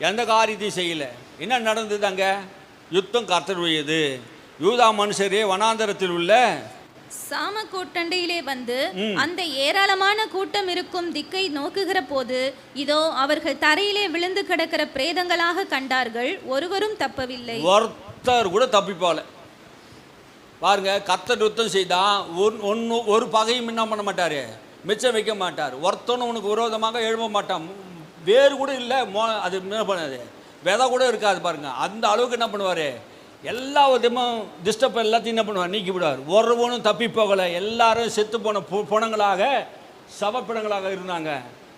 எந்த காரியத்தையும் செய்யலை. என்ன நடந்தது அங்கே? யுத்தம் கர்த்தருடையது. யூதா மனுஷரே வனாந்தரத்தில் உள்ள சாம கூட்டண்டையிலே வந்து அந்த ஏராளமான கூட்டம் இருக்கும் திக்கை நோக்குகிற போது இதோ அவர்கள் தரையிலே விழுந்து கிடக்கிற பிரேதங்களாக கண்டார்கள், ஒருவரும் தப்பவில்லை. ஒருத்தர் கூட தப்பிப்பால. பாருங்க, கர்த்தர் யுத்தம் செய்தா ஒரு பகையும் என்ன பண்ண மாட்டாரு, மிச்சம் வைக்க மாட்டார். ஒருத்தனும் உனக்கு விரோதமாக எழுப்ப மாட்டான். வேறு கூட இல்லை, அது என்ன பண்ணாது, விதை கூட இருக்காது. பாருங்க, அந்த அளவுக்கு என்ன பண்ணுவார், எல்லா விதமும் டிஸ்டர்ப் எல்லாத்தையும் என்ன பண்ணுவார், நீக்கி விடுவார். ஒருவனும் தப்பி போகலை. எல்லாரும் செத்து போன புணங்களாக, சவப்பிடங்களாக இருந்தாங்க.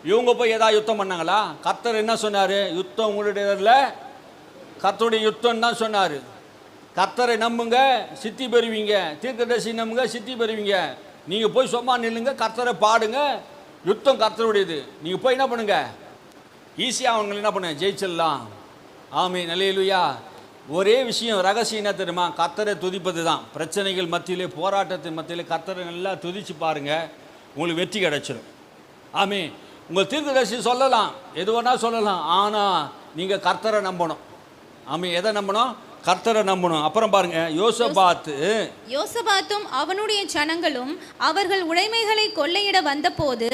இவங்க போய் ஏதாவது யுத்தம் பண்ணாங்களா? கர்த்தர் என்ன சொன்னார், யுத்தம் உங்களுடைய கர்த்தருடைய யுத்தம் தான் சொன்னார். கர்த்தரை நம்புங்க, சித்தி பெறுவீங்க. தீர்க்கதரிசி நம்புங்க, சித்தி பெறுவீங்க. நீங்கள் போய் சும்மா நில்லுங்க, கர்த்தரை பாடுங்க, யுத்தம் கர்த்தருடையது. நீங்கள் போய் என்ன பண்ணுங்க, ஈஸியாக அவங்களை என்ன பண்ணுங்க, ஜெயிச்சிடலாம். ஆமென், அல்லேலூயா. ஒரே விஷயம், ரகசியம் என்ன தெரியுமா, கர்த்தரை துதிப்பது தான். பிரச்சனைகள் மத்தியிலே, போராட்டத்தின் மத்தியிலே கர்த்தரை நல்லா துதிச்சு பாருங்கள், உங்களுக்கு வெற்றி கிடைச்சிடும். ஆமென். உங்கள் தீர்க்கதரிசி சொல்லலாம், எது வேணால் சொல்லலாம், ஆனால் நீங்கள் கர்த்தரை நம்பணும். ஆமென். எதை நம்பணும், கர்த்தரை நம்பணும். அப்புறம் பாருங்க, யோசபாத்தும் அவனுடைய ஜனங்களும் அவர்கள் உடைமைகளை கொள்ளையிட வந்தபோது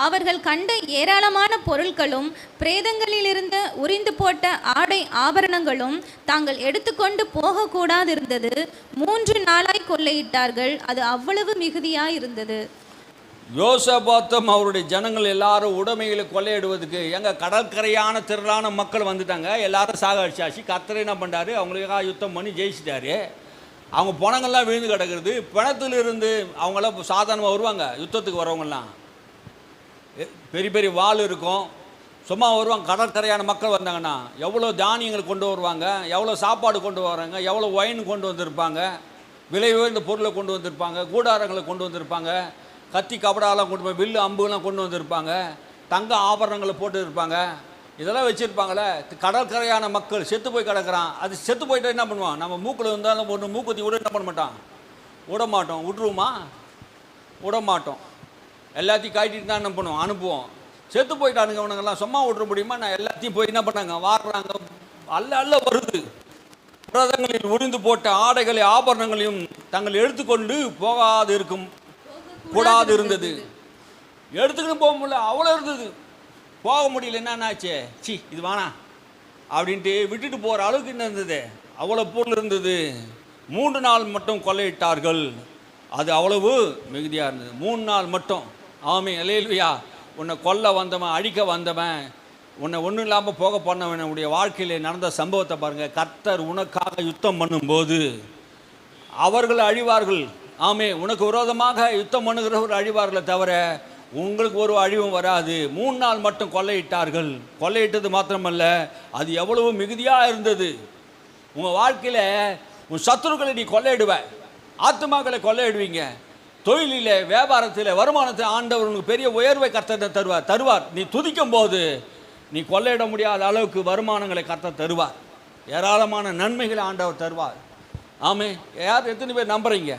அவர்கள் கண்ட ஏராளமான பொருட்களும் பிரேதங்களிலிருந்து உரிந்து போட்ட ஆடை ஆபரணங்களும் தாங்கள் எடுத்துக்கொண்டு போகக்கூடாதிருந்தது. 3 நாளாய் கொள்ளையிட்டார்கள், அது அவ்வளவு மிகுதியாயிருந்தது. யோசபாத்தும் அவருடைய ஜனங்கள் எல்லாரும் உடைமைகளை கொள்ளையிடுவதுக்கு, எங்கள் கடற்கரையான திரளான மக்கள் வந்துட்டாங்க, எல்லாரும் சாகடிச்சாச்சு. கர்த்தர் என்ன பண்ணுறாரு, அவங்களுக்காக யுத்தம் பண்ணி ஜெயிச்சிட்டாரு. அவங்க பணங்கள்லாம் விழுந்து கிடக்கிறது. பணத்திலிருந்து அவங்களாம் சாதாரணமாக வருவாங்க, யுத்தத்துக்கு வரவங்கெல்லாம் பெரிய பெரிய வாள் இருக்கும், சும்மா வருவாங்க. கடற்கரையான மக்கள் வந்தாங்கன்னா எவ்வளோ தானியங்கள் கொண்டு வருவாங்க, எவ்வளோ சாப்பாடு கொண்டு வராங்க, எவ்வளோ ஒயின் கொண்டு வந்திருப்பாங்க, விலை உயர்ந்த பொருளை கொண்டு வந்திருப்பாங்க, கூடாரங்களை கொண்டு வந்திருப்பாங்க, கத்தி கபடாலாம் கொண்டு போய், வில்லு அம்புலாம் கொண்டு வந்திருப்பாங்க, தங்க ஆபரணங்களை போட்டு இருப்பாங்க, இதெல்லாம் வச்சுருப்பாங்களே. கடற்கரையான மக்கள் செத்து போய் கிடக்கிறான். அது செத்து போயிட்டு என்ன பண்ணுவான், நம்ம மூக்கில் இருந்தாலும் ஒன்று மூக்குத்தி விட என்ன பண்ண மாட்டான், விட மாட்டோம். விட்ருவோமா? விட மாட்டோம். எல்லாத்தையும் காட்டிட்டு தான் என்ன பண்ணுவோம், அனுப்புவோம். செத்து போயிட்டானுங்க அவனுங்கெல்லாம், சும்மா விட்ற முடியுமா? நான் எல்லாத்தையும் போய் என்ன பண்ணாங்க, வாடுறாங்க, அல்ல வருது. பிரதங்களில் உரிந்து போட்ட ஆடைகளை ஆபரணங்களையும் தங்கள் எடுத்துக்கொண்டு போகாது இருக்கும் கூடாது இருந்தது. எடுத்துக்கிட்டு போக முடியல, அவ்வளோ இருந்தது. போக முடியல, என்னாச்சு, சி இது வேணா அப்படின்ட்டு விட்டுட்டு போகிற அளவுக்கு என்ன இருந்தது, அவ்வளோ பொருள் இருந்தது. 3 நாள் மட்டும் கொள்ளையிட்டார்கள், அது அவ்வளவு மிகுதியாக இருந்தது. 3 நாள் மட்டும். ஆமென், அல்லேலூயா. உன்னை கொல்ல வந்தவன், அழிக்க வந்தவன், உன்னை ஒன்றும் இல்லாமல் போக பண்ணவன், உன்னுடைய வாழ்க்கையில் நடந்த சம்பவத்தை பாருங்கள். கர்த்தர் உனக்காக யுத்தம் பண்ணும்போது அவர்கள் அழிவார்கள். ஆமே, உனக்கு விரோதமாக யுத்தம் பண்ணுகிறவர் அழிவார்களை தவிர உங்களுக்கு ஒரு அழிவும் வராது. 3 நாள் மட்டும் கொள்ளையிட்டார்கள். கொள்ளையிட்டது மாத்திரமல்ல, அது எவ்வளவு மிகுதியாக இருந்தது. உங்கள் வாழ்க்கையில் உன் சத்துருக்களை நீ கொள்ளையிடுவ, ஆத்துமாக்களை கொள்ளையிடுவீங்க. தொழிலில், வியாபாரத்தில், வருமானத்தில் ஆண்டவர் உனக்கு பெரிய உயர்வை கர்த்தர் தருவார். நீ துதிக்கும் போது நீ கொள்ளையிட முடியாத அளவுக்கு வருமானங்களை கர்த்தர் தருவார். ஏராளமான நன்மைகளை ஆண்டவர் தருவார். ஆமே, யார் எத்தனை பேர் நம்புறீங்க?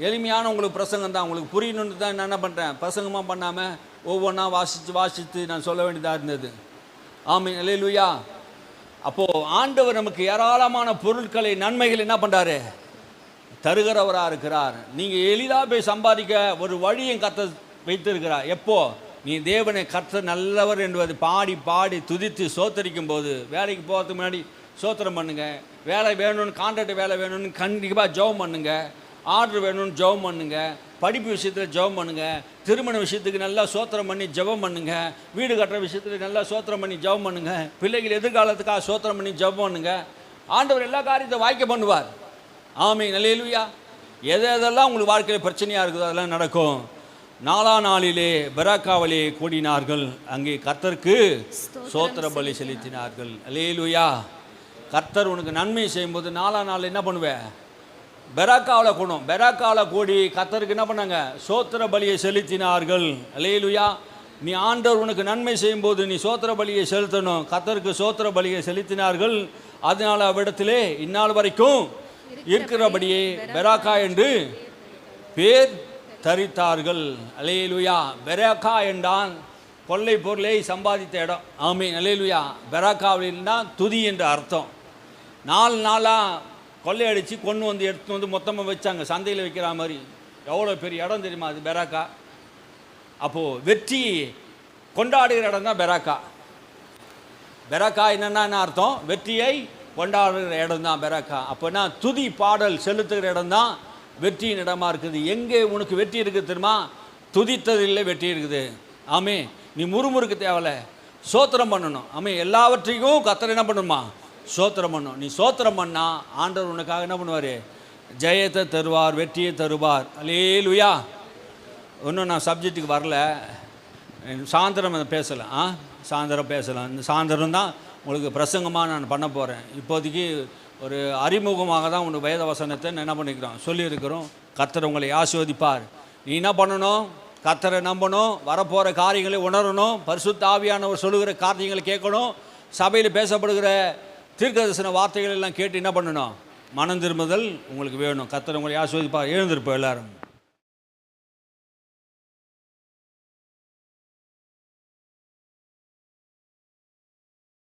எளிமையான உங்களுக்கு பிரசங்கம் தான், உங்களுக்கு புரியணுன்னு தான் நான் என்ன பண்ணுறேன், பிரசங்கமாக பண்ணாமல் ஒவ்வொன்றா வாசித்து நான் சொல்ல வேண்டியதாக இருந்தது. ஆமென், அல்லேலூயா. அப்போது ஆண்டவர் நமக்கு ஏராளமான பொருட்களை, நன்மைகள் என்ன பண்ணுறாரு, தருகிறவராக இருக்கிறார். நீங்கள் எளிதாக போய் சம்பாதிக்க ஒரு வழியும் கர்த்தர் வைத்திருக்கிறார். எப்போ நீ தேவனை கர்த்தர் நல்லவர் என்பது பாடி பாடி துதித்து சோத்தரிக்கும் போது, வேலைக்கு போகிறதுக்கு முன்னாடி சோத்திரம் பண்ணுங்க. வேலை வேணும்னு, கான்ட்ராக்ட் வேலை வேணும்னு கண்டிப்பாக ஜெபம் பண்ணுங்க. ஆர்டர் வேணும்னு ஜெபம் பண்ணுங்க. படிப்பு விஷயத்தில் ஜெபம் பண்ணுங்க. திருமண விஷயத்துக்கு நல்லா சோத்திரம் பண்ணி ஜெபம் பண்ணுங்க. வீடு கட்டுற விஷயத்துக்கு நல்லா சோத்திரம் பண்ணி ஜெபம் பண்ணுங்க. பிள்ளைகள் எதிர்காலத்துக்காக சோத்திரம் பண்ணி ஜெபம் பண்ணுங்க. ஆண்டவர் எல்லா காரியத்தை வாய்க்க பண்ணுவார். ஆமென், அல்லேலூயா. எதெல்லாம் உங்களுக்கு வாழ்க்கையில் பிரச்சனையாக இருக்குதோ அதெல்லாம் நடக்கும். 4ஆம் நாளிலே பெராக்காவிலே கூடினார்கள், அங்கே கர்த்தருக்கு சோத்திர பலி செலுத்தினார்கள். அல்லேலூயா. கர்த்தர் உனக்கு நன்மை செய்யும்போது 4ஆம் நாள் என்ன பண்ணுவேன், பெராக்காவில் கூடும். பெராக்காவில் கூடி கர்த்தருக்கு என்ன பண்ணாங்க, சோத்திர பலியை செலுத்தினார்கள். அல்லேலூயா. நீ ஆண்டவர் உனக்கு நன்மை செய்யும்போது நீ சோத்திர பலியை செலுத்தணும். கர்த்தருக்கு சோத்திர பலியை செலுத்தினார்கள். அதனால் அவ்விடத்திலே இந்நாள் வரைக்கும் இருக்கிறபடியே பெராக்கா என்று பேர் தரித்தார்கள். அல்லேலூயா. பெராக்கா என்றால் கொள்ளை பொருளை சம்பாதித்த இடம். ஆமென், அல்லேலூயா. பெராக்காவில் தான் துதி என்ற அர்த்தம். 4 நாளாக கொள்ளையடித்து கொண்டு வந்து எடுத்து வந்து மொத்தமாக வச்சாங்க, சந்தையில் வைக்கிற மாதிரி. எவ்வளோ பெரிய இடம் தெரியுமா அது பெராக்கா. அப்போது வெற்றி கொண்டாடுகிற இடம் தான் பெராக்கா. பெராக்கா என்னென்னா அர்த்தம்? வெற்றியை கொண்டாடுகிற இடம் தான் பெராக்கா. அப்போனா துதி பாடல் செலுத்துகிற இடம் தான் வெற்றியின் இடமா இருக்குது. எங்கே உனக்கு வெற்றி இருக்குது தெரியுமா? துதித்ததில்லை வெற்றி இருக்குது. ஆமே, நீ முறுமுறுக்கு தேவையில்ல, சோத்திரம் பண்ணணும். ஆமே, எல்லாவற்றையும் கர்த்தர் என்ன பண்ணணுமா? சோத்திரம் பண்ணணும். நீ சோத்திரம் பண்ணால் ஆண்டவர் உனக்காக என்ன பண்ணுவார்? ஜெயத்தை தருவார், வெற்றியை தருவார். அல்லேலூயா. இன்னும் நான் சப்ஜெக்ட்டுக்கு வரல, சாயந்தரம் பேசலாம். சாயந்தரம் பேசலாம். இந்த சாயந்தரம் தான் உங்களுக்கு பிரசங்கமாக நான் பண்ண போகிறேன். இப்போதைக்கு ஒரு அறிமுகமாக தான் உங்களுக்கு வேத வசனத்தை என்ன பண்ணிக்கிறோம், சொல்லியிருக்கிறோம். கர்த்தர் உங்களை ஆசீர்வதிப்பார். நீ என்ன பண்ணணும்? கர்த்தரை நம்பணும், வரப்போகிற காரியங்களை உணரணும், பரிசுத்த ஆவியானவர் சொல்லுகிற காரியங்களை கேட்கணும், சபையில் பேசப்படுகிற தீர்க்கதரிசன வார்த்தைகள் எல்லாம் கேட்டு என்ன பண்ணணும்? மனம் திரும்புதல் உங்களுக்கு வேணும். கர்த்தர் உங்களை ஆசீர்வதிப்பார். எழுந்திருப்போம் எல்லாரும்.